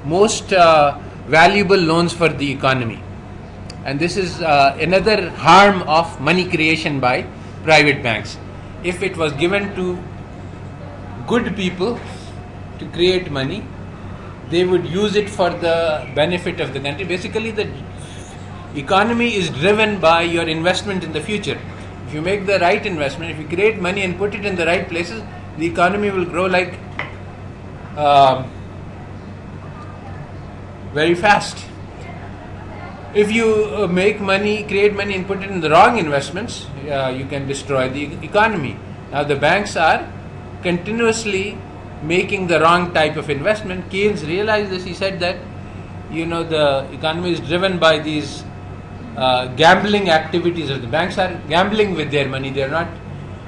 most valuable loans for the economy. And this is another harm of money creation by private banks. If it was given to good people to create money, they would use it for the benefit of the country. Basically, the economy is driven by your investment in the future. If you make the right investment, if you create money and put it in the right places, the economy will grow like very fast. If you make money, create money and put it in the wrong investments, you can destroy the economy. Now the banks are continuously making the wrong type of investment. Keynes realized this. He said that the economy is driven by these gambling activities of the banks. Are gambling with their money. They are not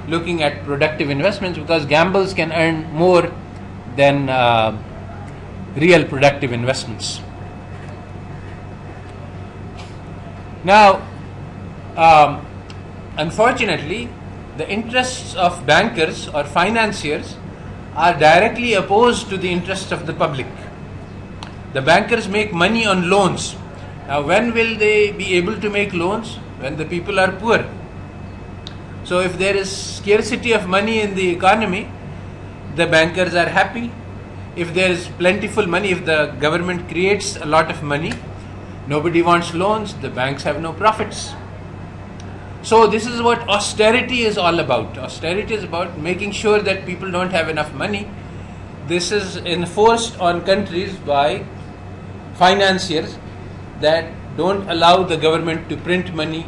looking at productive investments, because gambles can earn more than real productive investments. Now, unfortunately, the interests of bankers or financiers are directly opposed to the interests of the public. The bankers make money on loans. Now, when will they be able to make loans? When the people are poor. So if there is scarcity of money in the economy, the bankers are happy. If there is plentiful money, if the government creates a lot of money, nobody wants loans, the banks have no profits. So this is what austerity is all about. Austerity is about making sure that people don't have enough money. This is enforced on countries by financiers that don't allow the government to print money,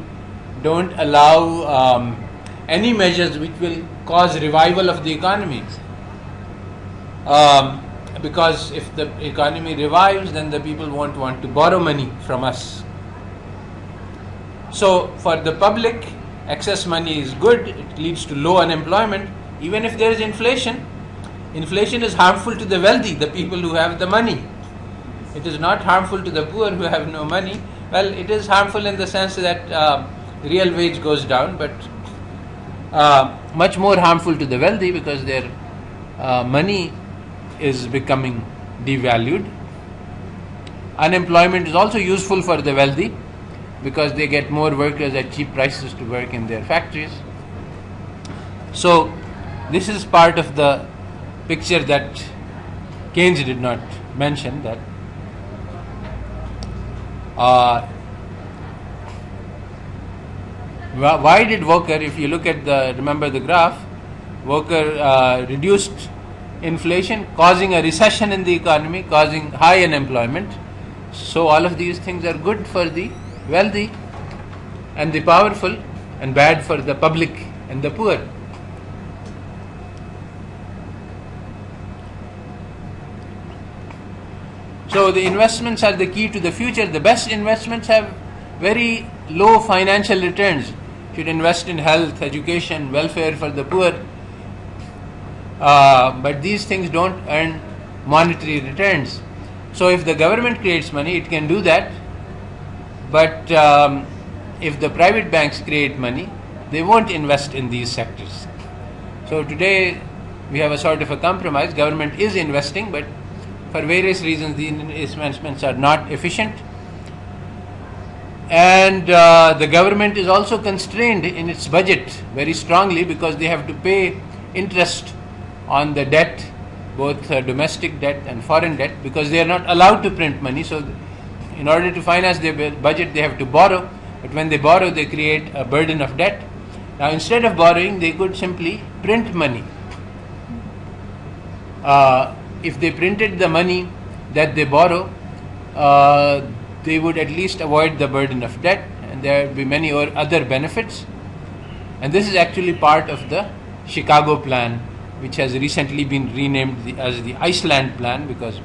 don't allow any measures which will cause revival of the economy. Because if the economy revives, then the people won't want to borrow money from us. So for the public, excess money is good. It leads to low unemployment. Even if there is inflation, inflation is harmful to the wealthy, the people who have the money. It is not harmful to the poor who have no money. Well, it is harmful in the sense that real wage goes down, but much more harmful to the wealthy, because their money is becoming devalued. Unemployment is also useful for the wealthy, because they get more workers at cheap prices to work in their factories. So this is part of the picture that Keynes did not mention, that why did Volcker, if you look at remember the graph, Volcker reduced inflation, causing a recession in the economy, causing high unemployment. So all of these things are good for the wealthy and the powerful, and bad for the public and the poor. So the investments are the key to the future. The best investments have very low financial returns. You should invest in health, education, welfare for the poor. But these things don't earn monetary returns. So if the government creates money, it can do that. But if the private banks create money, they won't invest in these sectors. So today we have a sort of a compromise. Government is investing, but for various reasons the investments are not efficient. And the government is also constrained in its budget very strongly, because they have to pay interest on the debt, both domestic debt and foreign debt, because they are not allowed to print money. So in order to finance their budget, they have to borrow. But when they borrow, they create a burden of debt. Now instead of borrowing, they could simply print money. If they printed the money that they borrow, they would at least avoid the burden of debt, and there would be many other benefits. And this is actually part of the Chicago plan, which has recently been renamed as the Iceland plan, because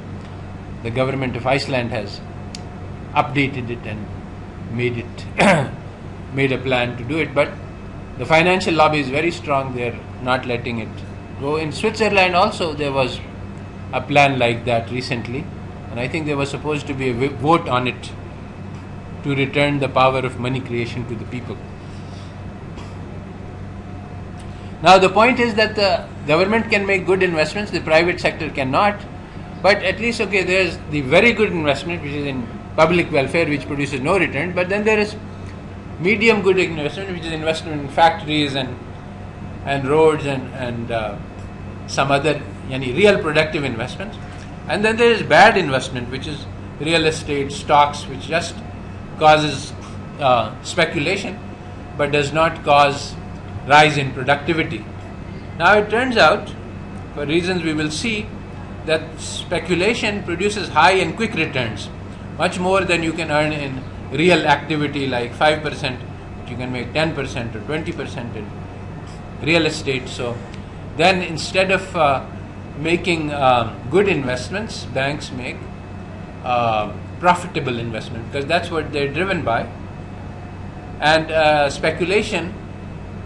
the government of Iceland has updated it and made a plan to do it. But the financial lobby is very strong. They are not letting it go. In Switzerland also there was a plan like that recently, and I think there was supposed to be a vote on it to return the power of money creation to the people. Now the point is that the government can make good investments, the private sector cannot, but at least there's the very good investment which is in public welfare which produces no return, but then there is medium good investment which is investment in factories and roads and some other real productive investments, and then there is bad investment which is real estate, stocks, which just causes speculation but does not cause rise in productivity. Now it turns out, for reasons we will see, that speculation produces high and quick returns, much more than you can earn in real activity like 5%, but you can make 10% or 20% in real estate. So then instead of making good investments, banks make profitable investment, because that's what they're driven by. And speculation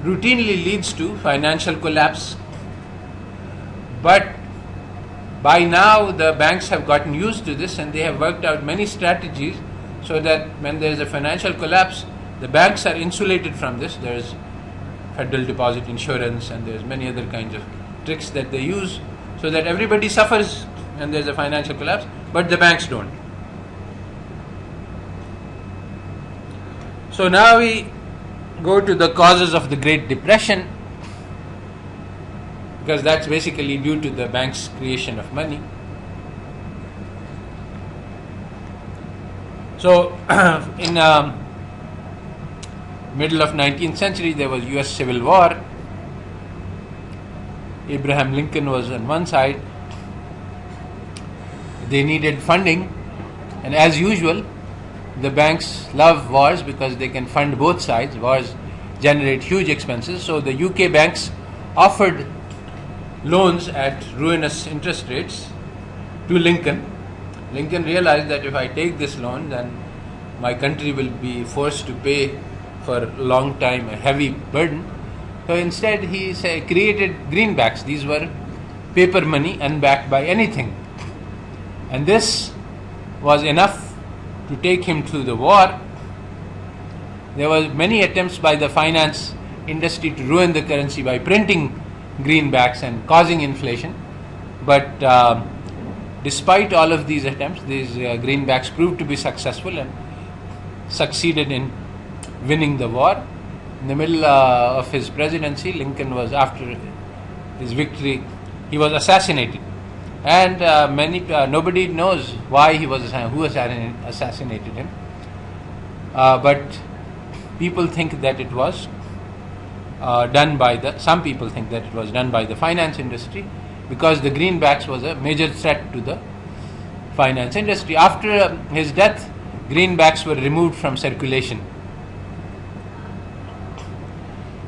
routinely leads to financial collapse. But by now the banks have gotten used to this, and they have worked out many strategies so that when there is a financial collapse, the banks are insulated from this. There is Federal Deposit Insurance, and there's many other kinds of tricks that they use so that everybody suffers when there's a financial collapse, but the banks don't. So now we go to the causes of the Great Depression, because that's basically due to the bank's creation of money. So in middle of 19th century there was US Civil War. Abraham Lincoln was on one side. They needed funding, and as usual the banks love wars because they can fund both sides. Wars generate huge expenses, so the UK banks offered loans at ruinous interest rates to Lincoln. Lincoln realized that if I take this loan, then my country will be forced to pay for a long time a heavy burden. So instead he created greenbacks. These were paper money unbacked by anything, and this was enough to take him to the war. There were many attempts by the finance industry to ruin the currency by printing greenbacks and causing inflation, but despite all of these attempts, these greenbacks proved to be successful and succeeded in winning the war. In the middle of his presidency, Lincoln was, after his victory, he was assassinated, and nobody knows why he was who assassinated him, but people think that it was some people think that it was done by the finance industry, because the greenbacks was a major threat to the finance industry. After his death, greenbacks were removed from circulation.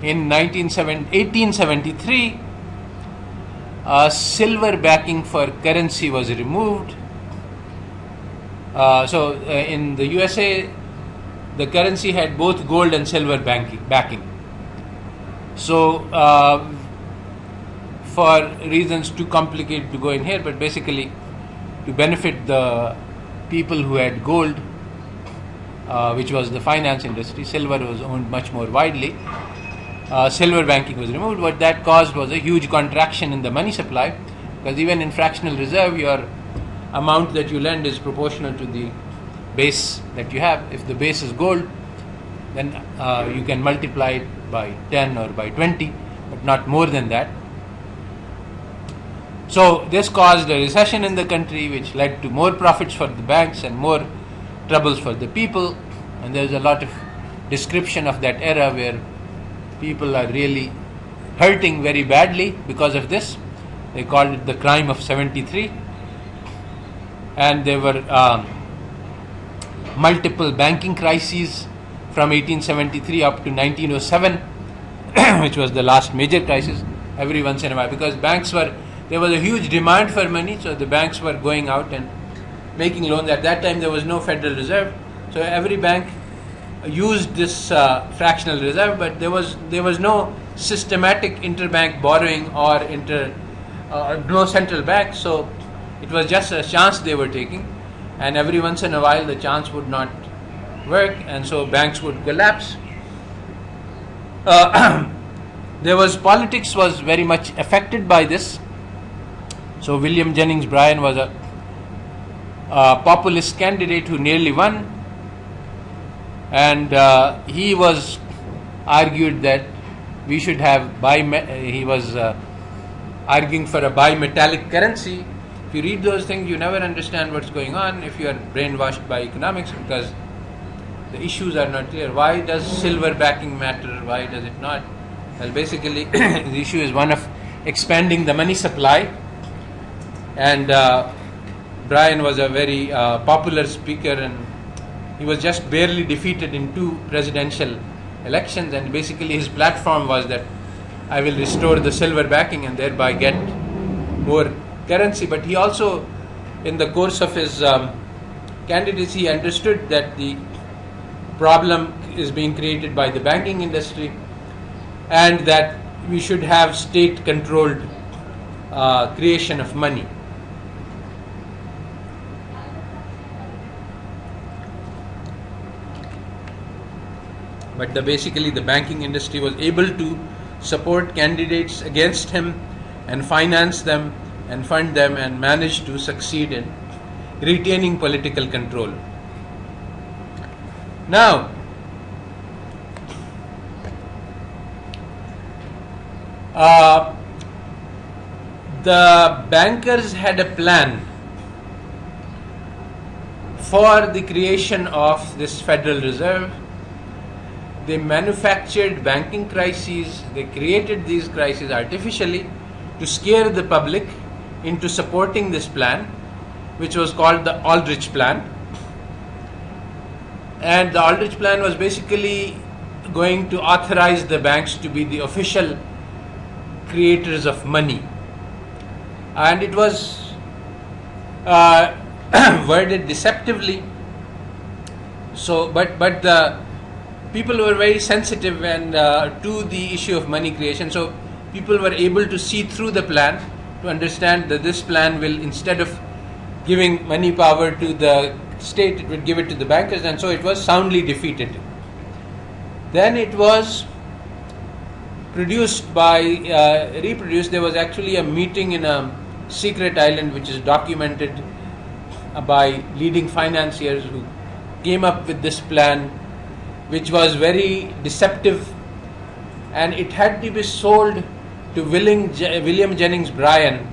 In 1873, silver backing for currency was removed. In the USA, the currency had both gold and silver backing. So, for reasons too complicated to go in here, but basically to benefit the people who had gold, which was the finance industry, silver was owned much more widely. Silver banking was removed. What that caused was a huge contraction in the money supply, because even in fractional reserve, your amount that you lend is proportional to the base that you have. If the base is gold, then you can multiply it by 10 or by 20, but not more than that. So this caused a recession in the country, which led to more profits for the banks and more troubles for the people. And there's a lot of description of that era where people are really hurting very badly because of this. They called it the crime of 73. And there were multiple banking crises from 1873 up to 1907, which was the last major crisis, every once in a while, because there was a huge demand for money, so the banks were going out and making loans. At that time there was no Federal Reserve, so every bank used this fractional reserve, but there was no systematic interbank borrowing or no central bank, so It was just a chance they were taking, and every once in a while the chance would not work, and so banks would collapse. Politics was very much affected by this. So William Jennings Bryan was a populist candidate who nearly won, and he was argued that we should have he was arguing for a bimetallic currency. If you read those things, you never understand what's going on if you are brainwashed by economics, because the issues are not clear. Why does silver backing matter? Why does it not? Well, basically, the issue is one of expanding the money supply, and Bryan was a very popular speaker, and he was just barely defeated in 2 presidential elections, and basically his platform was that I will restore the silver backing and thereby get more currency. But he also, in the course of his candidacy, understood that the problem is being created by the banking industry, and that we should have state-controlled creation of money. But basically the banking industry was able to support candidates against him and finance them and fund them, and managed to succeed in retaining political control. Now, the bankers had a plan for the creation of this Federal Reserve. They manufactured banking crises, they created these crises artificially to scare the public into supporting this plan, which was called the Aldrich Plan. And the Aldrich Plan was basically going to authorize the banks to be the official creators of money. And it was worded deceptively. So, but the people were very sensitive and to the issue of money creation. So people were able to see through the plan, to understand that this plan will, instead of giving money power to the state, it would give it to the bankers, and so it was soundly defeated. Then it was reproduced. There was actually a meeting in a secret island, which is documented by leading financiers, who came up with this plan, which was very deceptive, and it had to be sold to William Jennings Bryan,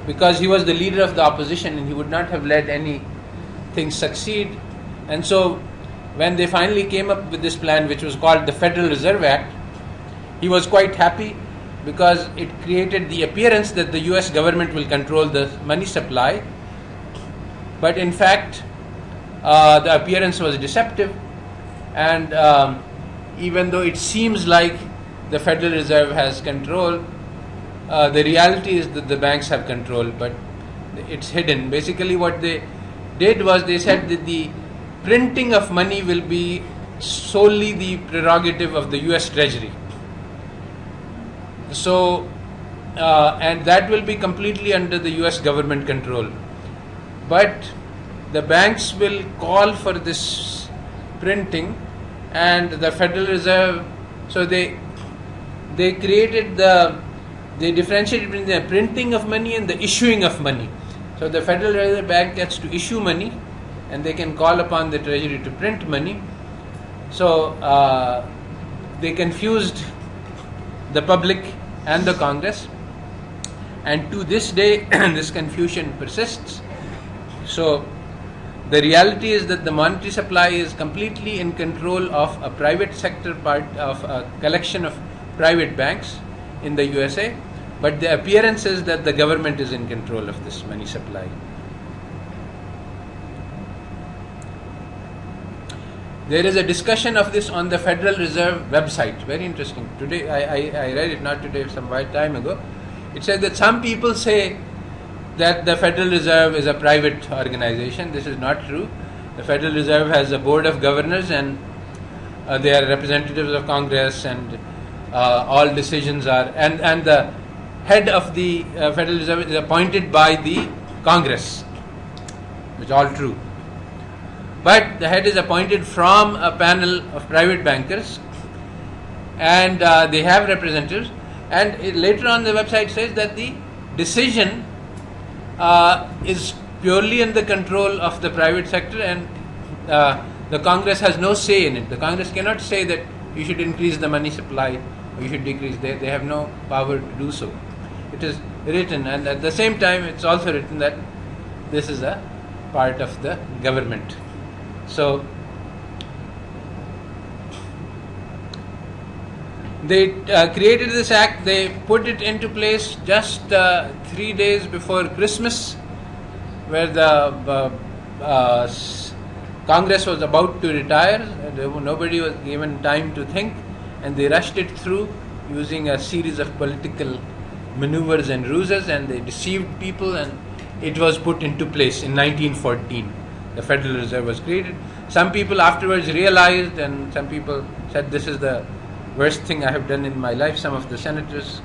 because he was the leader of the opposition and he would not have let anything succeed. And so when they finally came up with this plan, which was called the Federal Reserve Act, he was quite happy, because it created the appearance that the US government will control the money supply. But in fact, the appearance was deceptive, and even though it seems like the Federal Reserve has control, the reality is that the banks have control, but it's hidden. Basically what they did was, they said that the printing of money will be solely the prerogative of the US Treasury. So, and that will be completely under the US government control. But the banks will call for this printing, and the Federal Reserve, so they differentiated between the printing of money and the issuing of money. So the Federal Reserve Bank gets to issue money, and they can call upon the Treasury to print money. So they confused the public and the Congress, and to this day this confusion persists. So the reality is that the monetary supply is completely in control of a private sector part of a collection of private banks in the USA, but the appearance is that the government is in control of this money supply. There is a discussion of this on the Federal Reserve website. Very interesting. Today, I read it, not today, some time ago. It says that some people say that the Federal Reserve is a private organization. This is not true. The Federal Reserve has a board of governors, and they are representatives of Congress, and all decisions are, and the head of the Federal Reserve is appointed by the Congress, which is all true. But the head is appointed from a panel of private bankers, and they have representatives. And later on the website says that the decision is purely in the control of the private sector, and the Congress has no say in it. The Congress cannot say that you should increase the money supply or you should decrease. They have no power to do so. It is written, and at the same time it's also written that this is a part of the government. So they created this act, they put it into place just 3 days before Christmas, where the Congress was about to retire. Nobody was given time to think, and they rushed it through using a series of political maneuvers and ruses, and they deceived people, and it was put into place in 1914. The Federal Reserve was created. Some people afterwards realized, and some people said, this is the worst thing I have done in my life, some of the senators.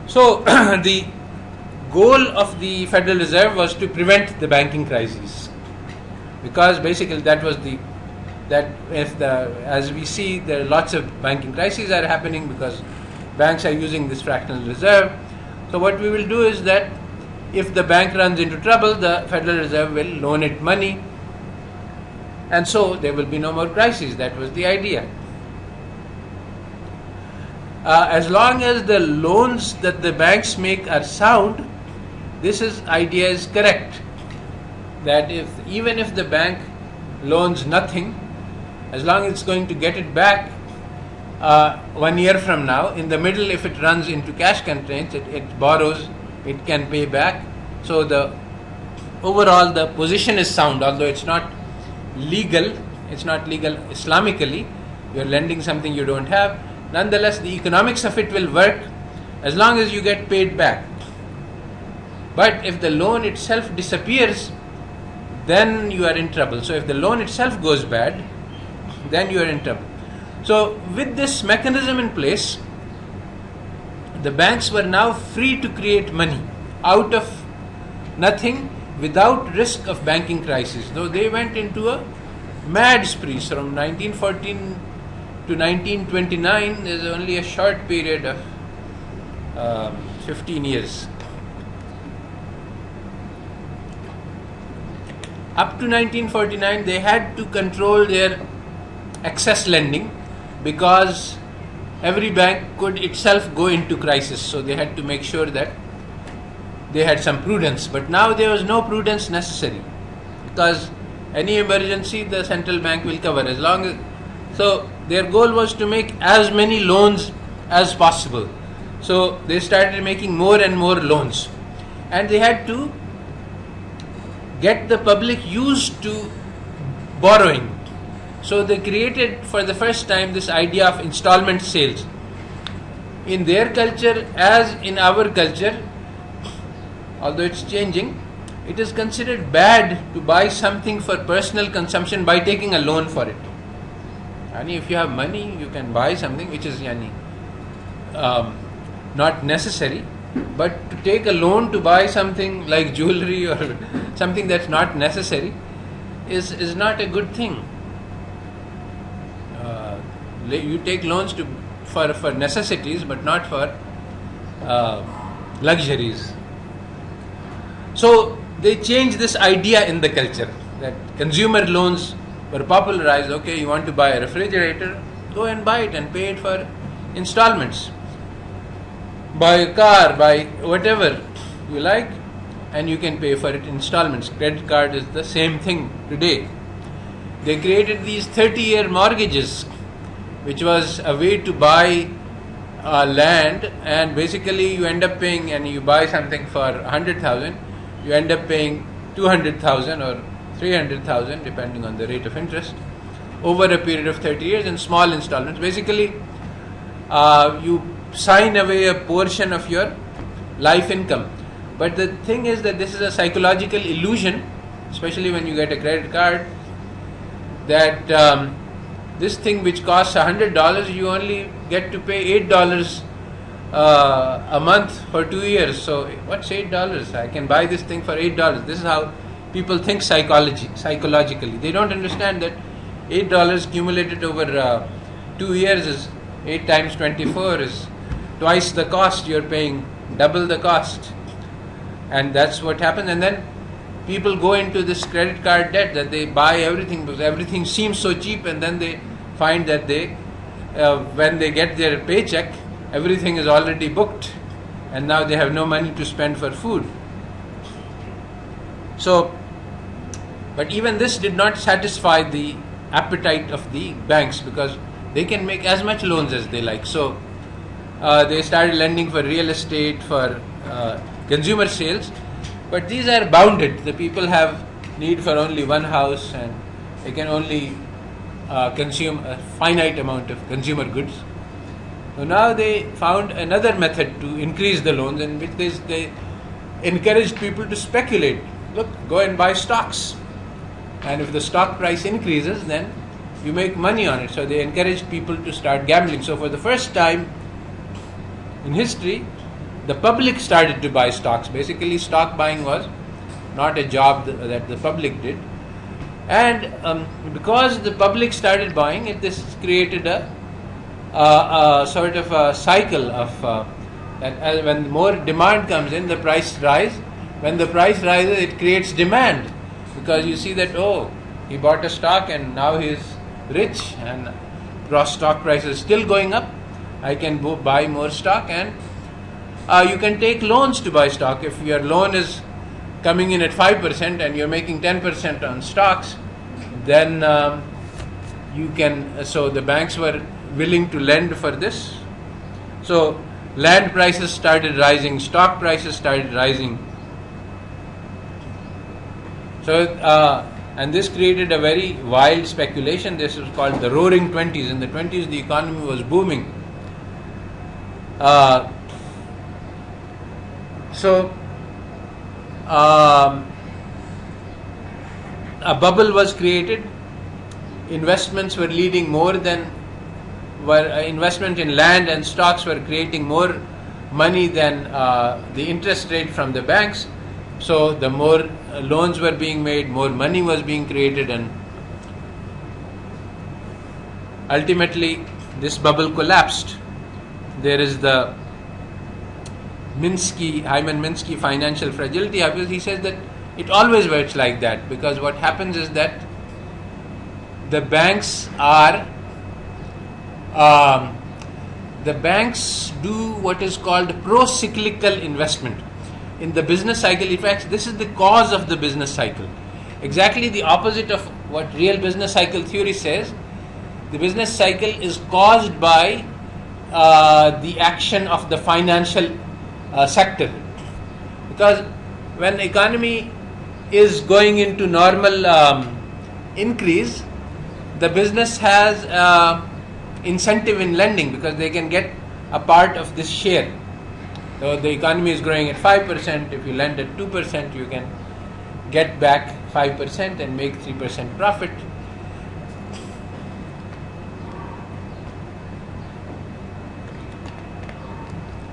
So the goal of the Federal Reserve was to prevent the banking crisis, because basically as we see, there are lots of banking crises are happening because banks are using this fractional reserve. So what we will do is that if the bank runs into trouble, the Federal Reserve will loan it money, and so there will be no more crises. That was the idea. As long as the loans that the banks make are sound, this idea is correct. That even if the bank loans nothing, as long as it's going to get it back 1 year from now, in the middle, if it runs into cash constraints, it borrows, it can pay back. So overall the position is sound, although it's not legal Islamically. You're lending something you don't have. Nonetheless, the economics of it will work as long as you get paid back. But if the loan itself disappears, then you are in trouble. So if the loan itself goes bad, then you are in trouble. So with this mechanism in place, the banks were now free to create money out of nothing without risk of banking crisis. Though they went into a mad spree from 1914 to 1929. There's only a short period of 15 years. Up to 1949, they had to control their excess lending because every bank could itself go into crisis. So they had to make sure that they had some prudence. But now there was no prudence necessary because any emergency the central bank will cover as long as. So their goal was to make as many loans as possible. So they started making more and more loans, and they had to get the public used to borrowing. So they created for the first time this idea of installment sales. In their culture, as in our culture, although it's changing, it is considered bad to buy something for personal consumption by taking a loan for it. And if you have money, you can buy something which is not necessary. But to take a loan to buy something like jewelry or something that's not necessary is not a good thing. You take loans for necessities, but not for luxuries. So they changed this idea in the culture that consumer loans were popularized. Okay, you want to buy a refrigerator, go and buy it and pay it for installments. Buy a car, buy whatever you like, and you can pay for it in installments. Credit card is the same thing today. They created these 30-year mortgages, which was a way to buy land, and basically you end up paying, and you buy something for 100,000, you end up paying 200,000 or 300,000 depending on the rate of interest over a period of 30 years in small installments. Basically, you sign away a portion of your life income. But the thing is that this is a psychological illusion, especially when you get a credit card, that this thing which costs $100, you only get to pay $8 a month for 2 years. So what's $8? I can buy this thing for $8. This is how people think psychologically. They don't understand that $8 accumulated over 2 years is 8 times 24 is twice the cost. You're paying double the cost, and that's what happens. And then people go into this credit card debt, that they buy everything because everything seems so cheap, and then they find that when they get their paycheck, everything is already booked, and now they have no money to spend for food. So, but even this did not satisfy the appetite of the banks, because they can make as much loans as they like. So they started lending for real estate, for consumer sales, but these are bounded. The people have need for only one house, and they can only consume a finite amount of consumer goods. So now they found another method to increase the loans, in which they encouraged people to speculate. Look, go and buy stocks, and if the stock price increases, then you make money on it. So they encouraged people to start gambling. So for the first time in history, the public started to buy stocks. Basically, stock buying was not a job that the public did. And because the public started buying it, this created a sort of a cycle of that when more demand comes in, the price rise. When the price rises, it creates demand, because you see that, oh, he bought a stock and now he is rich, and stock price is still going up. I can buy more stock, and you can take loans to buy stock. If your loan is coming in at 5% and you're making 10% on stocks, then you can. So the banks were willing to lend for this. So land prices started rising, stock prices started rising. So and this created a very wild speculation. This was called the Roaring Twenties. In the 20s, the economy was booming. So a bubble was created. Investments were leading more than investment in land and stocks were creating more money than the interest rate from the banks. So the more loans were being made, more money was being created, and ultimately this bubble collapsed. There is the Hyman Minsky financial fragility. He says that it always works like that, because what happens is that the banks do what is called pro-cyclical investment. In the business cycle, in fact, this is the cause of the business cycle. Exactly the opposite of what real business cycle theory says. The business cycle is caused by the action of the financial sector. Because when the economy is going into normal increase, the business has incentive in lending, because they can get a part of this share. So the economy is growing at 5%. If you lend at 2%, you can get back 5% and make 3% profit.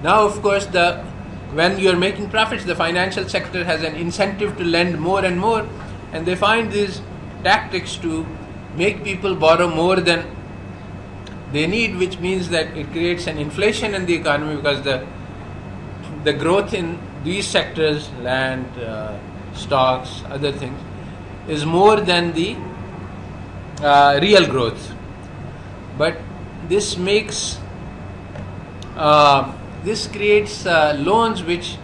Now, of course, when you are making profits, the financial sector has an incentive to lend more and more, and they find these tactics to make people borrow more than they need, which means that it creates an inflation in the economy, because the growth in these sectors, land, stocks, other things, is more than the real growth. But this makes this creates loans which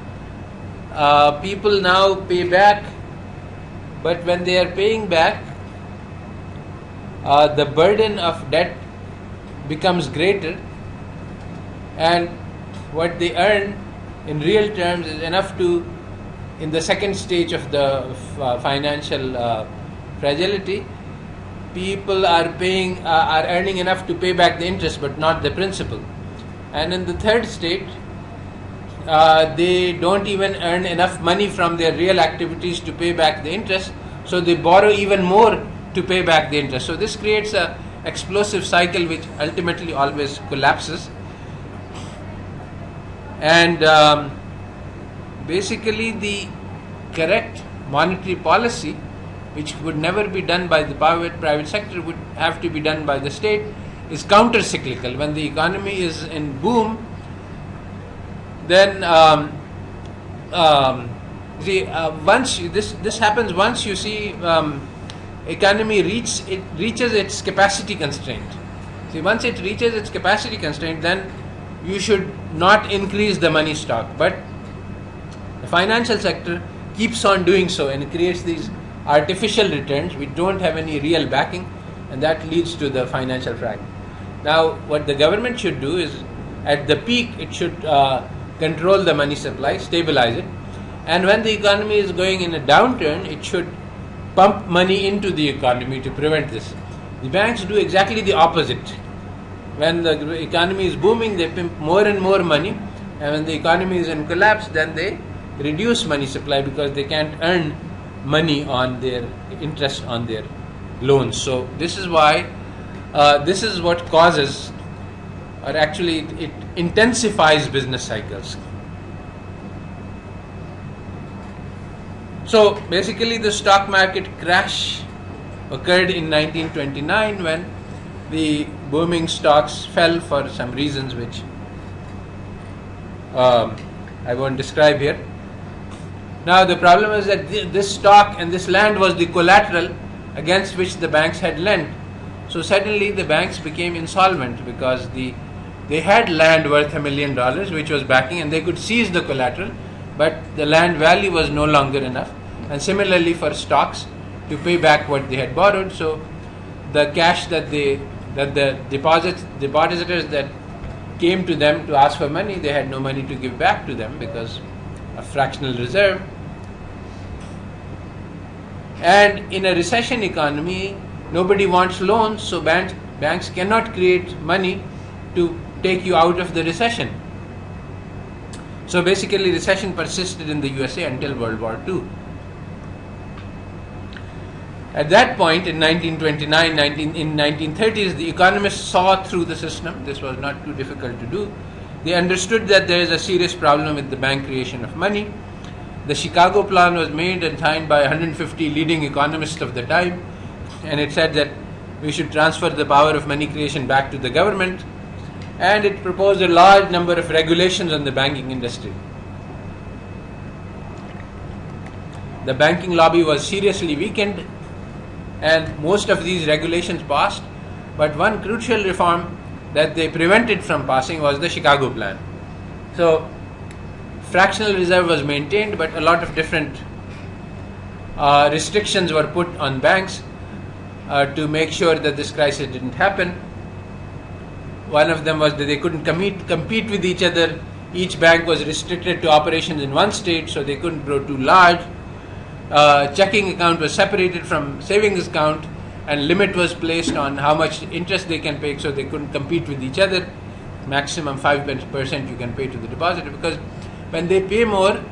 people now pay back, but when they are paying back, the burden of debt becomes greater, and what they earn in real terms is enough to, in the second stage of the financial fragility, people are earning enough to pay back the interest but not the principal. And in the third state, they don't even earn enough money from their real activities to pay back the interest, so they borrow even more to pay back the interest. So this creates a explosive cycle which ultimately always collapses. And basically the correct monetary policy, which would never be done by the private sector, would have to be done by the state, is counter-cyclical. When the economy is in boom, then once this happens, once you see economy reaches its capacity constraint. See, once it reaches its capacity constraint, then you should not increase the money stock. But the financial sector keeps on doing so, and it creates these artificial returns which don't have any real backing, and that leads to the financial fracture. Now, what the government should do is, at the peak, it should control the money supply, stabilize it, and when the economy is going in a downturn, it should pump money into the economy to prevent this. The banks do exactly the opposite. When the economy is booming, they pump more and more money, and when the economy is in collapse, then they reduce money supply because they can't earn money on their interest on their loans. So this is why this is what causes, or actually it intensifies business cycles. So basically the stock market crash occurred in 1929 when the booming stocks fell for some reasons which I won't describe here. Now the problem is that this stock and this land was the collateral against which the banks had lent. So suddenly the banks became insolvent because they had land worth $1 million which was backing, and they could seize the collateral, but the land value was no longer enough. And similarly for stocks to pay back what they had borrowed, so the cash that the depositors that came to them to ask for money, they had no money to give back to them because of fractional reserve. And in a recession economy, nobody wants loans, so banks cannot create money to take you out of the recession. So basically recession persisted in the USA until World War II. At that point in 1929, in 1930s, the economists saw through the system. This was not too difficult to do. They understood that there is a serious problem with the bank creation of money. The Chicago plan was made and signed by 150 leading economists of the time, and it said that we should transfer the power of money creation back to the government, and it proposed a large number of regulations on the banking industry. The banking lobby was seriously weakened, and most of these regulations passed, but one crucial reform that they prevented from passing was the Chicago plan. So fractional reserve was maintained, but a lot of different restrictions were put on banks to make sure that this crisis didn't happen. One of them was that they couldn't compete with each other. Each bank was restricted to operations in one state, so they couldn't grow too large. Checking account was separated from savings account, and limit was placed on how much interest they can pay, so they couldn't compete with each other. Maximum 5% you can pay to the depositor, because when they pay more,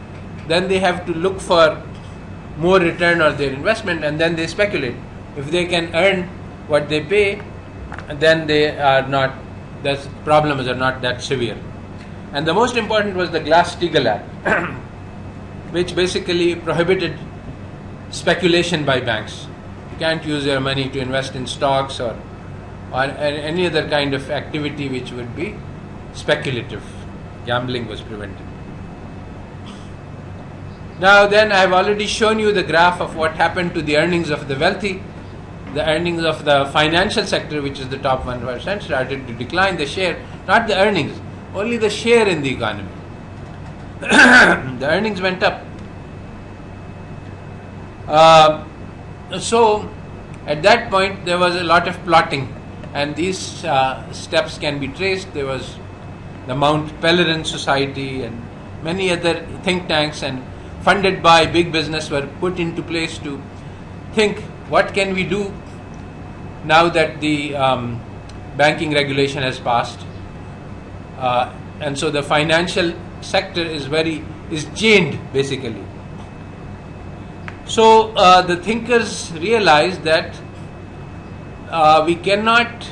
then they have to look for more return on their investment, and then they speculate. If they can earn what they pay, then they are not, the problems are not that severe. And the most important was the Glass-Steagall Act, which basically prohibited speculation by banks. You can't use your money to invest in stocks or any other kind of activity which would be speculative. Gambling was prevented. Now then, I have already shown you the graph of what happened to the earnings of the wealthy. The earnings of the financial sector, which is the top 1%, started to decline. The share, not the earnings, only the share in the economy. The earnings went up. So at that point there was a lot of plotting, and these steps can be traced. There was the Mount Pelerin Society and many other think tanks, and funded by big business, were put into place to think, what can we do now that the banking regulation has passed? And so the financial sector is chained basically. So the thinkers realized that we cannot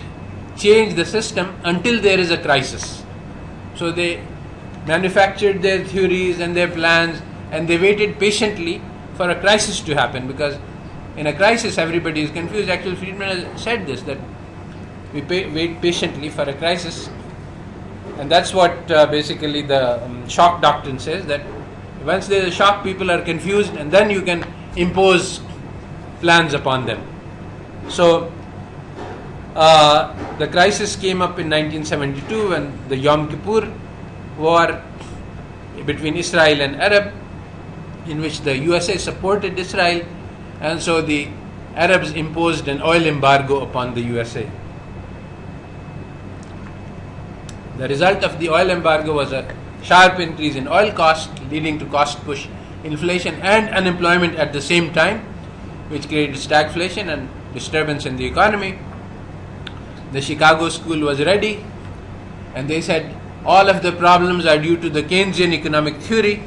change the system until there is a crisis. So they manufactured their theories and their plans, and they waited patiently for a crisis to happen, because in a crisis everybody is confused. Actually, Friedman has said this, that we wait patiently for a crisis, and that's what basically the shock doctrine says, that once there is a shock, people are confused, and then you can impose plans upon them. So the crisis came up in 1972 when the Yom Kippur War between Israel and Arab, in which the USA supported Israel, and so the Arabs imposed an oil embargo upon the USA. The result of the oil embargo was a sharp increase in oil cost, leading to cost push inflation and unemployment at the same time, which created stagflation and disturbance in the economy. The Chicago school was ready, and they said all of the problems are due to the Keynesian economic theory,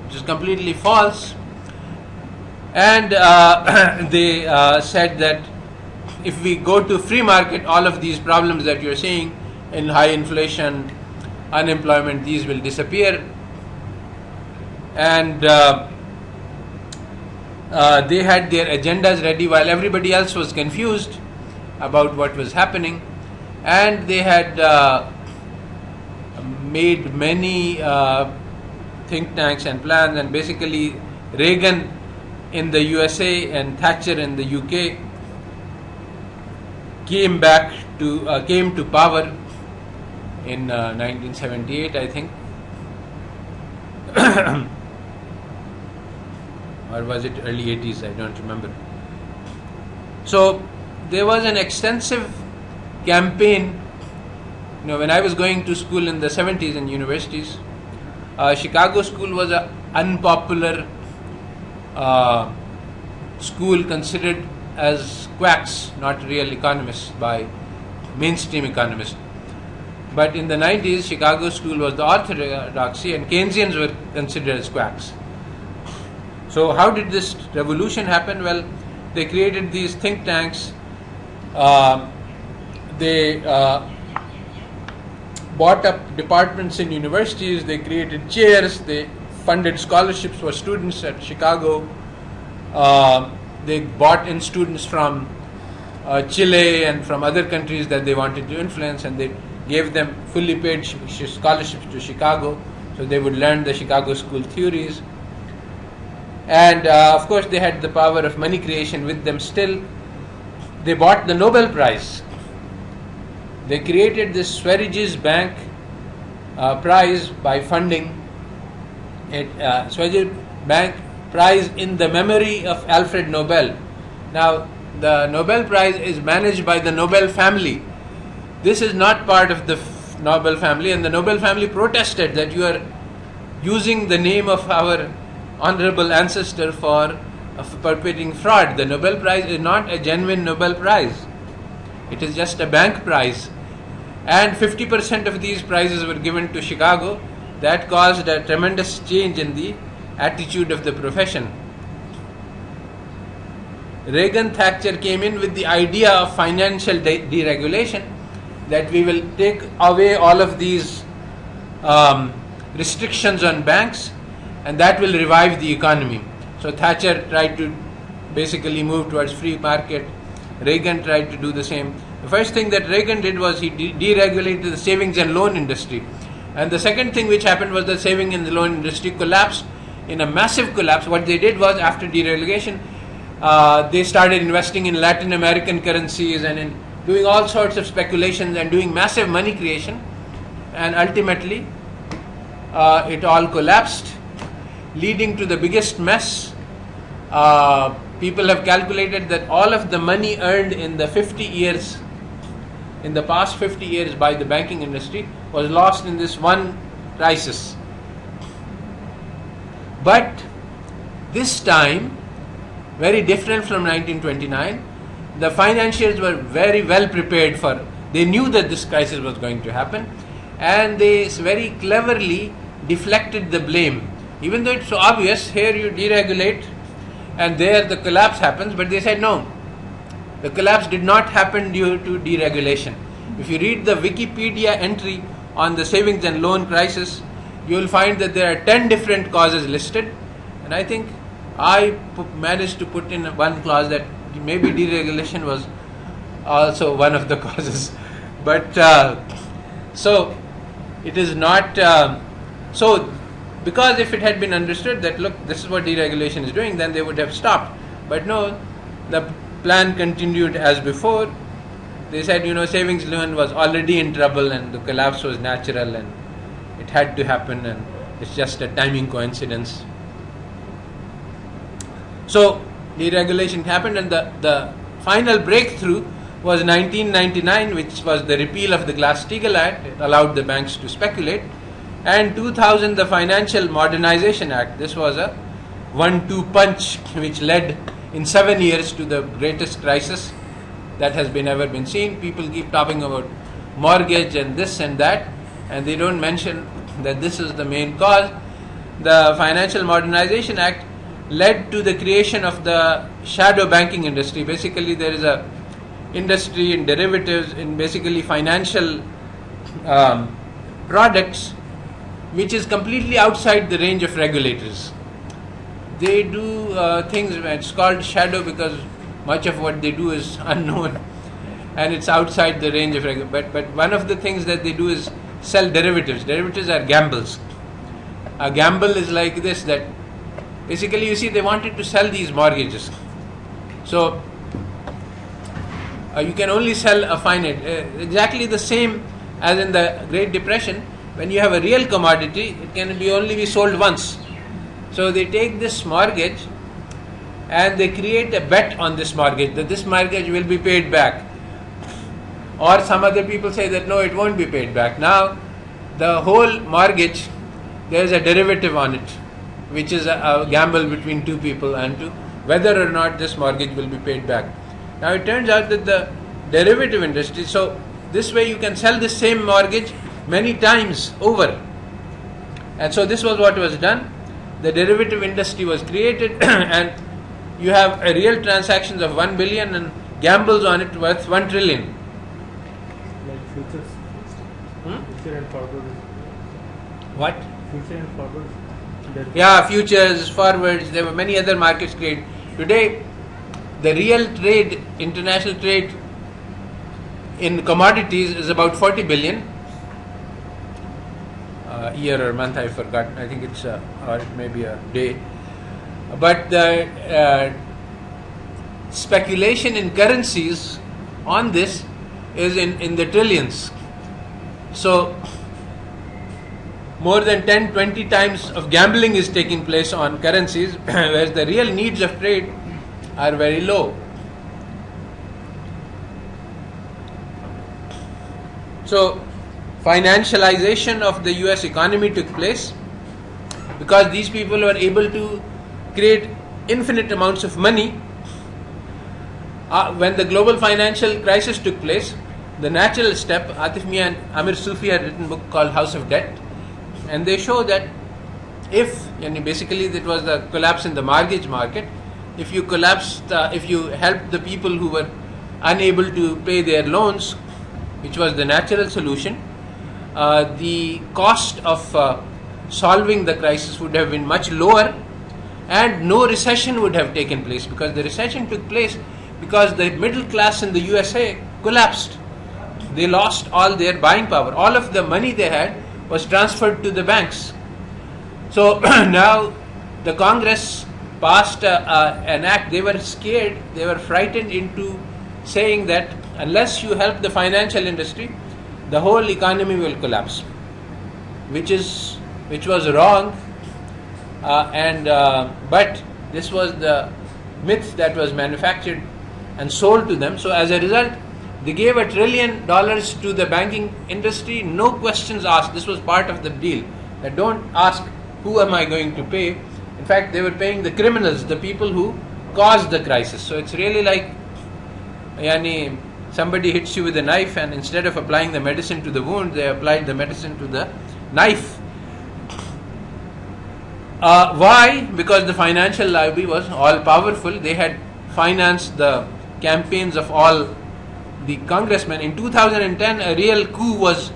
which is completely false. And they said that if we go to free market, all of these problems that you're seeing in high inflation, unemployment, these will disappear. And they had their agendas ready while everybody else was confused about what was happening. And they had made many think tanks and plans, and basically Reagan in the USA and Thatcher in the UK came to power in 1978, I think. Or was it early 80s? I don't remember. So there was an extensive campaign. When I was going to school in the 70s in universities, Chicago school was an unpopular school, considered as quacks, not real economists by mainstream economists. But in the 90s, Chicago school was the orthodoxy, and Keynesians were considered as quacks. So how did this revolution happen? Well, they created these think tanks. They bought up departments in universities. They created chairs. They funded scholarships for students at Chicago. They bought in students from Chile and from other countries that they wanted to influence, and they gave them fully paid scholarships to Chicago, so they would learn the Chicago school theories. And of course they had the power of money creation with them still. They bought the Nobel Prize. They created this Sveriges Bank prize by funding it, Sveriges Bank prize in the memory of Alfred Nobel. Now the Nobel Prize is managed by the Nobel family. This is not part of the Nobel family, and the Nobel family protested that you are using the name of our honorable ancestor for perpetrating fraud. The Nobel Prize is not a genuine Nobel Prize. It is just a bank prize. And 50% of these prizes were given to Chicago. That caused a tremendous change in the attitude of the profession. Reagan, Thatcher came in with the idea of financial deregulation, that we will take away all of these restrictions on banks, and that will revive the economy. So Thatcher tried to basically move towards free market. Reagan tried to do the same. The first thing that Reagan did was he deregulated the savings and loan industry. And the second thing which happened was the saving and the loan industry collapsed in a massive collapse. What they did was, after deregulation, they started investing in Latin American currencies and in doing all sorts of speculations and doing massive money creation, and ultimately it all collapsed, leading to the biggest mess. People have calculated that all of the money earned in the past 50 years by the banking industry was lost in this one crisis. But this time, very different from 1929, the financiers were very well prepared for. They knew that this crisis was going to happen, and they very cleverly deflected the blame. Even though it's so obvious, here you deregulate and there the collapse happens, but they said no, the collapse did not happen due to deregulation. If you read the Wikipedia entry on the savings and loan crisis, you will find that there are 10 different causes listed, and I think I managed to put in one clause that maybe deregulation was also one of the causes. But so it is not so, because if it had been understood that look, this is what deregulation is doing, then they would have stopped. But no, the plan continued as before. They said, savings loan was already in trouble and the collapse was natural and it had to happen and it's just a timing coincidence. So deregulation happened, and the final breakthrough was 1999, which was the repeal of the Glass-Steagall Act. It allowed the banks to speculate. And 2000, the Financial Modernization Act. This was a 1-2 punch which led in 7 years to the greatest crisis that has ever been seen. People keep talking about mortgage and this and that, and they don't mention that this is the main cause. The Financial Modernization Act led to the creation of the shadow banking industry. Basically, there is a industry in derivatives, in basically financial products, which is completely outside the range of regulators. They do things, it's called shadow because much of what they do is unknown and it's outside the range of regulators. But one of the things that they do is sell derivatives. Derivatives are gambles. A gamble is like this, that basically, you see, they wanted to sell these mortgages. So you can only sell a finite, exactly the same as in the Great Depression. When you have a real commodity, it can only be sold once. So they take this mortgage and they create a bet on this mortgage, that this mortgage will be paid back. Or some other people say that no, it won't be paid back. Now, the whole mortgage, there is a derivative on it, which is a gamble between two people and to whether or not this mortgage will be paid back. Now it turns out that the derivative industry, so this way you can sell the same mortgage many times over. And so this was what was done. The derivative industry was created and you have a real transactions of 1 billion and gambles on it worth 1 trillion. Like futures? Future and forward. What? Future and forward. Yeah, futures, forwards, there were many other markets created. Today, the real trade, international trade in commodities is about 40 billion. Year or month, I forgot. I think it's, or it may be a day. But the speculation in currencies on this is in the trillions. So, more than 10-20 times of gambling is taking place on currencies, whereas the real needs of trade are very low. So, financialization of the US economy took place because these people were able to create infinite amounts of money. When the global financial crisis took place, the natural step, Atif Mia and Amir Sufi had written a book called House of Debt, and they show that if, basically it was the collapse in the mortgage market, if you collapsed, if you helped the people who were unable to pay their loans, which was the natural solution, the cost of solving the crisis would have been much lower and no recession would have taken place, because the recession took place because the middle class in the USA collapsed. They lost all their buying power. All of the money they had was transferred to the banks. So now the Congress passed an act. They were scared, they were frightened into saying that unless you help the financial industry, the whole economy will collapse, which was wrong. But this was the myth that was manufactured and sold to them. So as a result, they gave $1 trillion to the banking industry, no questions asked. This was part of the deal, that don't ask who am I going to pay. In fact, they were paying the criminals, the people who caused the crisis. So it's really like somebody hits you with a knife, and instead of applying the medicine to the wound, they applied the medicine to the knife. Why? Because the financial lobby was all powerful. They had financed the campaigns of all the congressmen. In 2010, a real coup was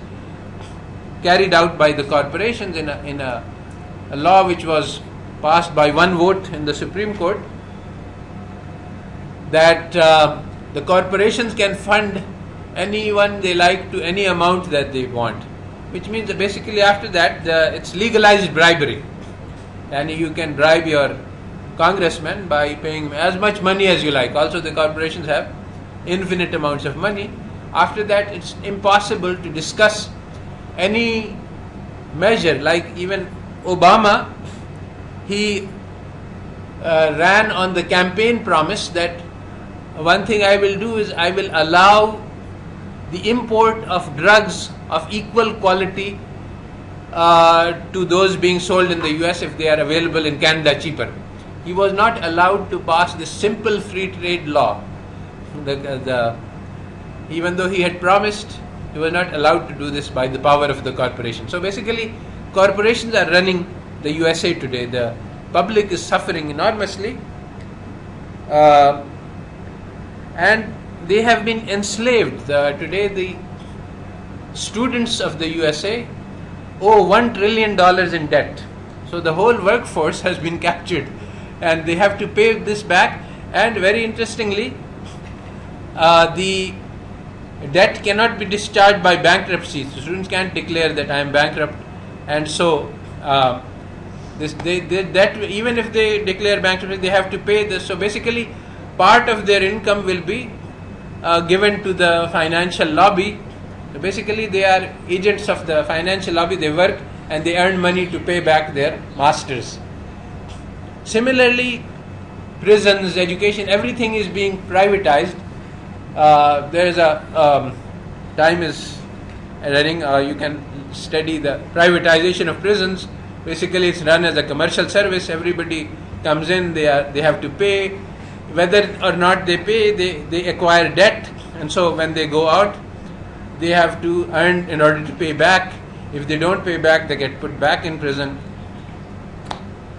carried out by the corporations in a law which was passed by one vote in the Supreme Court, that the corporations can fund anyone they like to any amount that they want, which means that basically after that it's legalized bribery, and you can bribe your congressman by paying as much money as you like. Also, the corporations have infinite amounts of money. After that, it's impossible to discuss any measure. Like even Obama, he ran on the campaign promise that one thing I will do is I will allow the import of drugs of equal quality to those being sold in the US if they are available in Canada cheaper. He was not allowed to pass this simple free trade law. Even though he had promised, he was not allowed to do this by the power of the corporation. So basically, corporations are running the USA today. The public is suffering enormously, and they have been enslaved. Today, the students of the USA owe $1 trillion in debt. So the whole workforce has been captured, and they have to pay this back. And very interestingly, the debt cannot be discharged by bankruptcy. So students can't declare that I am bankrupt, and so that even if they declare bankruptcy, they have to pay this. So basically, part of their income will be given to the financial lobby. So basically, they are agents of the financial lobby. They work and they earn money to pay back their masters. Similarly, prisons, education, everything is being privatized. There is a time is running. You can study the privatization of prisons. Basically, it's run as a commercial service. Everybody comes in. They have to pay. Whether or not they pay, they acquire debt, and so when they go out, they have to earn in order to pay back. If they don't pay back, they get put back in prison.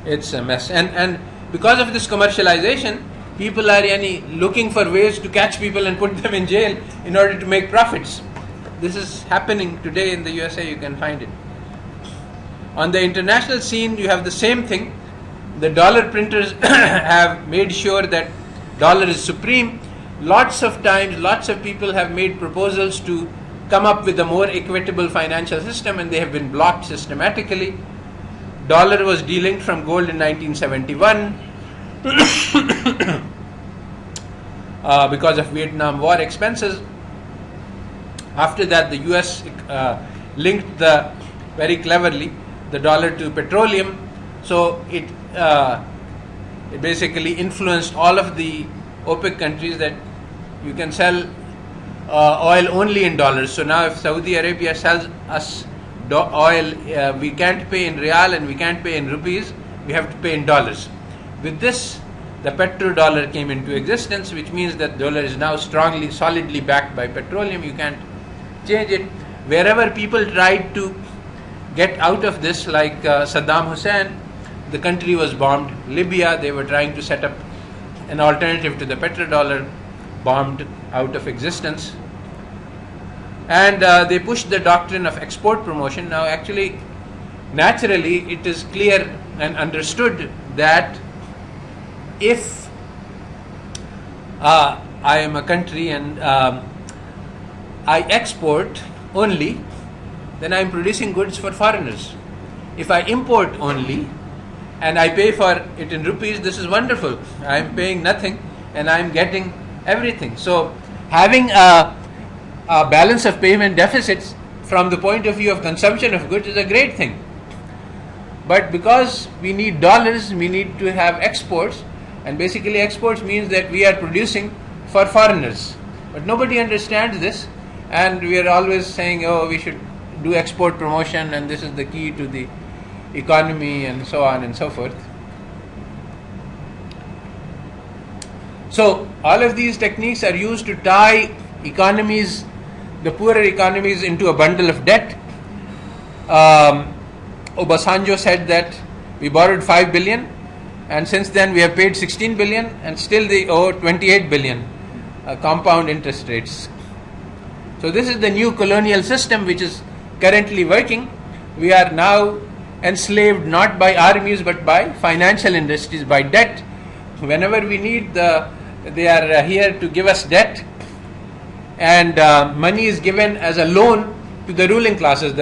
It's a mess. And because of this commercialization, people are looking for ways to catch people and put them in jail in order to make profits. This is happening today in the USA. You can find it. On the international scene, you have the same thing. The dollar printers have made sure that dollar is supreme. Lots of times, lots of people have made proposals to come up with a more equitable financial system, and they have been blocked systematically. Dollar was delinked from gold in 1971 because of Vietnam War expenses. After that, the US linked very cleverly the dollar to petroleum, so it basically influenced all of the OPEC countries that you can sell oil only in dollars. So now if Saudi Arabia sells us oil, we can't pay in rial and we can't pay in rupees, we have to pay in dollars. With this, the petrodollar came into existence, which means that dollar is now solidly backed by petroleum. You can't change it. Wherever people tried to get out of this, like Saddam Hussein, the country was bombed. Libya, they were trying to set up an alternative to the petrodollar, bombed out of existence. And they pushed the doctrine of export promotion. Now actually, naturally, it is clear and understood that if I am a country and I export only, then I am producing goods for foreigners. If I import only and I pay for it in rupees, this is wonderful. I am paying nothing and I am getting everything. So having a balance of payment deficits from the point of view of consumption of goods is a great thing. But because we need dollars, we need to have exports, and basically exports means that we are producing for foreigners. But nobody understands this, and we are always saying, oh, we should do export promotion and this is the key to the economy and so on and so forth. So all of these techniques are used to tie economies, the poorer economies, into a bundle of debt. Obasanjo said that we borrowed 5 billion and since then we have paid 16 billion and still they owe 28 billion compound interest rates. So this is the new colonial system which is currently working, we are now enslaved not by armies but by financial industries, by debt. Whenever we need, they are here to give us debt, and money is given as a loan to the ruling classes.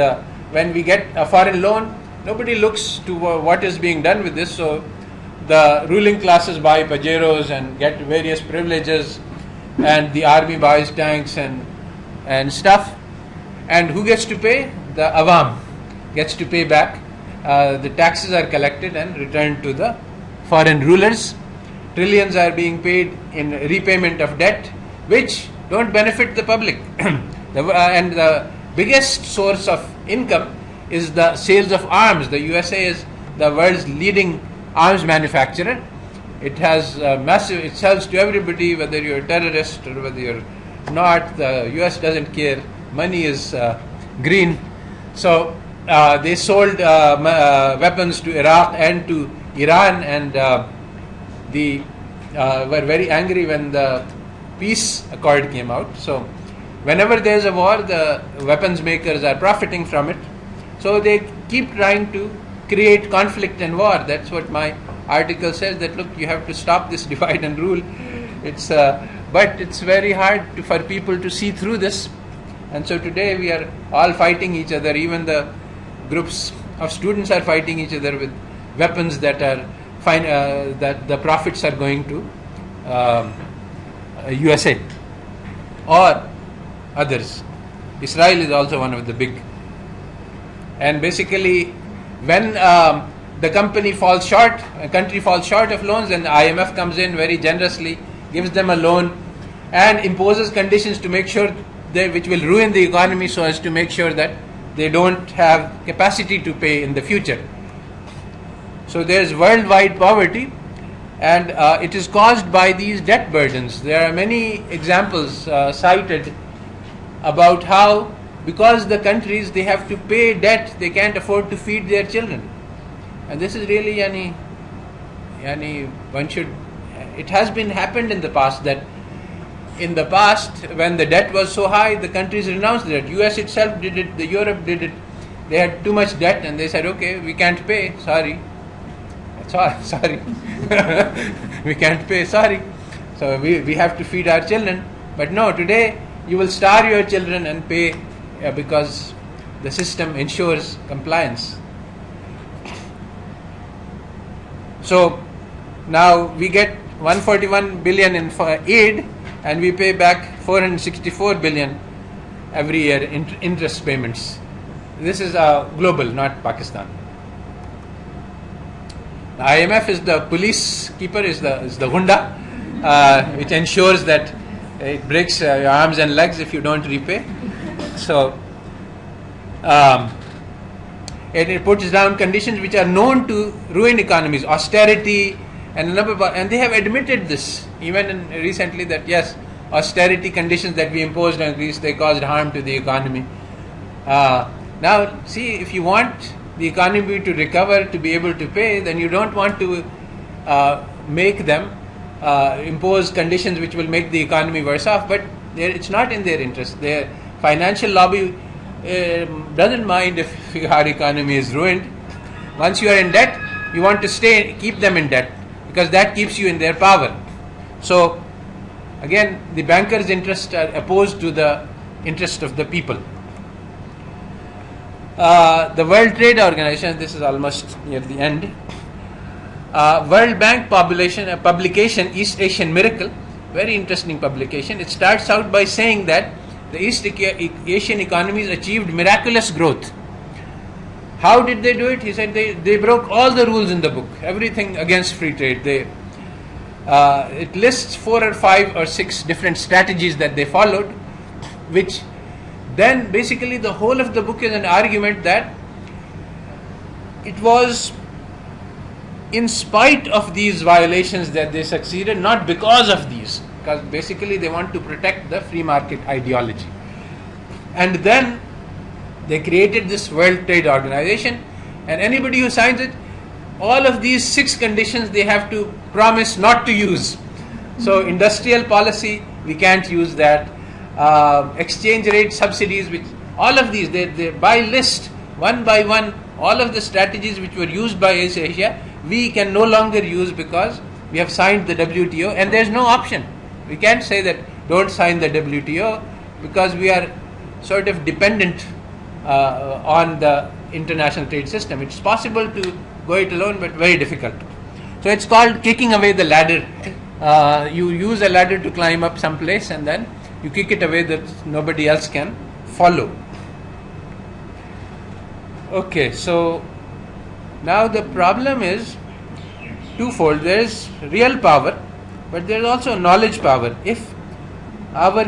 When we get a foreign loan, nobody looks to what is being done with this. So the ruling classes buy Pajeros and get various privileges, and the army buys tanks and stuff. And who gets to pay? The Awam gets to pay back. The taxes are collected and returned to the foreign rulers. Trillions are being paid in repayment of debt, which don't benefit the public. And the biggest source of income is the sales of arms. The USA is the world's leading arms manufacturer. It has massive, it sells to everybody, whether you're a terrorist or whether you're not. The US doesn't care. Money is green. So they sold weapons to Iraq and to Iran, and were very angry when the peace accord came out. So whenever there's a war, the weapons makers are profiting from it. So they keep trying to create conflict and war. That's what my article says, that look, you have to stop this divide and rule. But it's very hard for people to see through this. And so today we are all fighting each other. Even the groups of students are fighting each other with weapons that are that the profits are going to USA or others. Israel is also one of the big. And basically, when the country falls short of loans, then the IMF comes in very generously, gives them a loan, and imposes conditions to make sure which will ruin the economy, so as to make sure that they don't have capacity to pay in the future. So there is worldwide poverty, and it is caused by these debt burdens. There are many examples cited about how, because the countries, they have to pay debt, they can't afford to feed their children. And this is really, it has been happened in the past, that in the past, when the debt was so high, the countries renounced it. US itself did it, the Europe did it. They had too much debt and they said, okay, we can't pay, sorry. Sorry. We can't pay, sorry. So we have to feed our children. But no, today you will starve your children and pay because the system ensures compliance. So now we get 141 billion in aid, and we pay back 464 billion every year in interest payments. This is global, not Pakistan. The IMF is the police keeper, is the Gunda, which ensures that it breaks your arms and legs if you don't repay. So it puts down conditions which are known to ruin economies, austerity, and they have admitted this even recently, that yes, austerity conditions that we imposed on Greece, they caused harm to the economy. Now see, if you want the economy to recover, to be able to pay, then you don't want to make them impose conditions which will make the economy worse off, but it's not in their interest. Their financial lobby doesn't mind if our economy is ruined. Once you are in debt, you want to keep them in debt, because that keeps you in their power. So again, the bankers' interests are opposed to the interest of the people. The World Trade Organization, this is almost near the end. World Bank publication, East Asian Miracle, very interesting publication. It starts out by saying that the East Asian economies achieved miraculous growth. How did they do it? He said they broke all the rules in the book, everything against free trade. It lists 4 or 5 or 6 different strategies that they followed, which then basically the whole of the book is an argument that it was in spite of these violations that they succeeded, not because of these, because basically they want to protect the free market ideology. And then they created this World Trade Organization, and anybody who signs it, all of these 6 conditions they have to promise not to use. So industrial policy, we can't use that. Exchange rate subsidies, which All of these, they by list, one by one, all of the strategies which were used by East Asia, we can no longer use because we have signed the WTO, and there's no option. We can't say that don't sign the WTO because we are sort of dependent on the international trade system. It's possible to go it alone, but very difficult. So it's called kicking away the ladder. You use a ladder to climb up someplace, and then you kick it away that nobody else can follow. Okay, so now the problem is twofold. There is real power, but there is also knowledge power. If our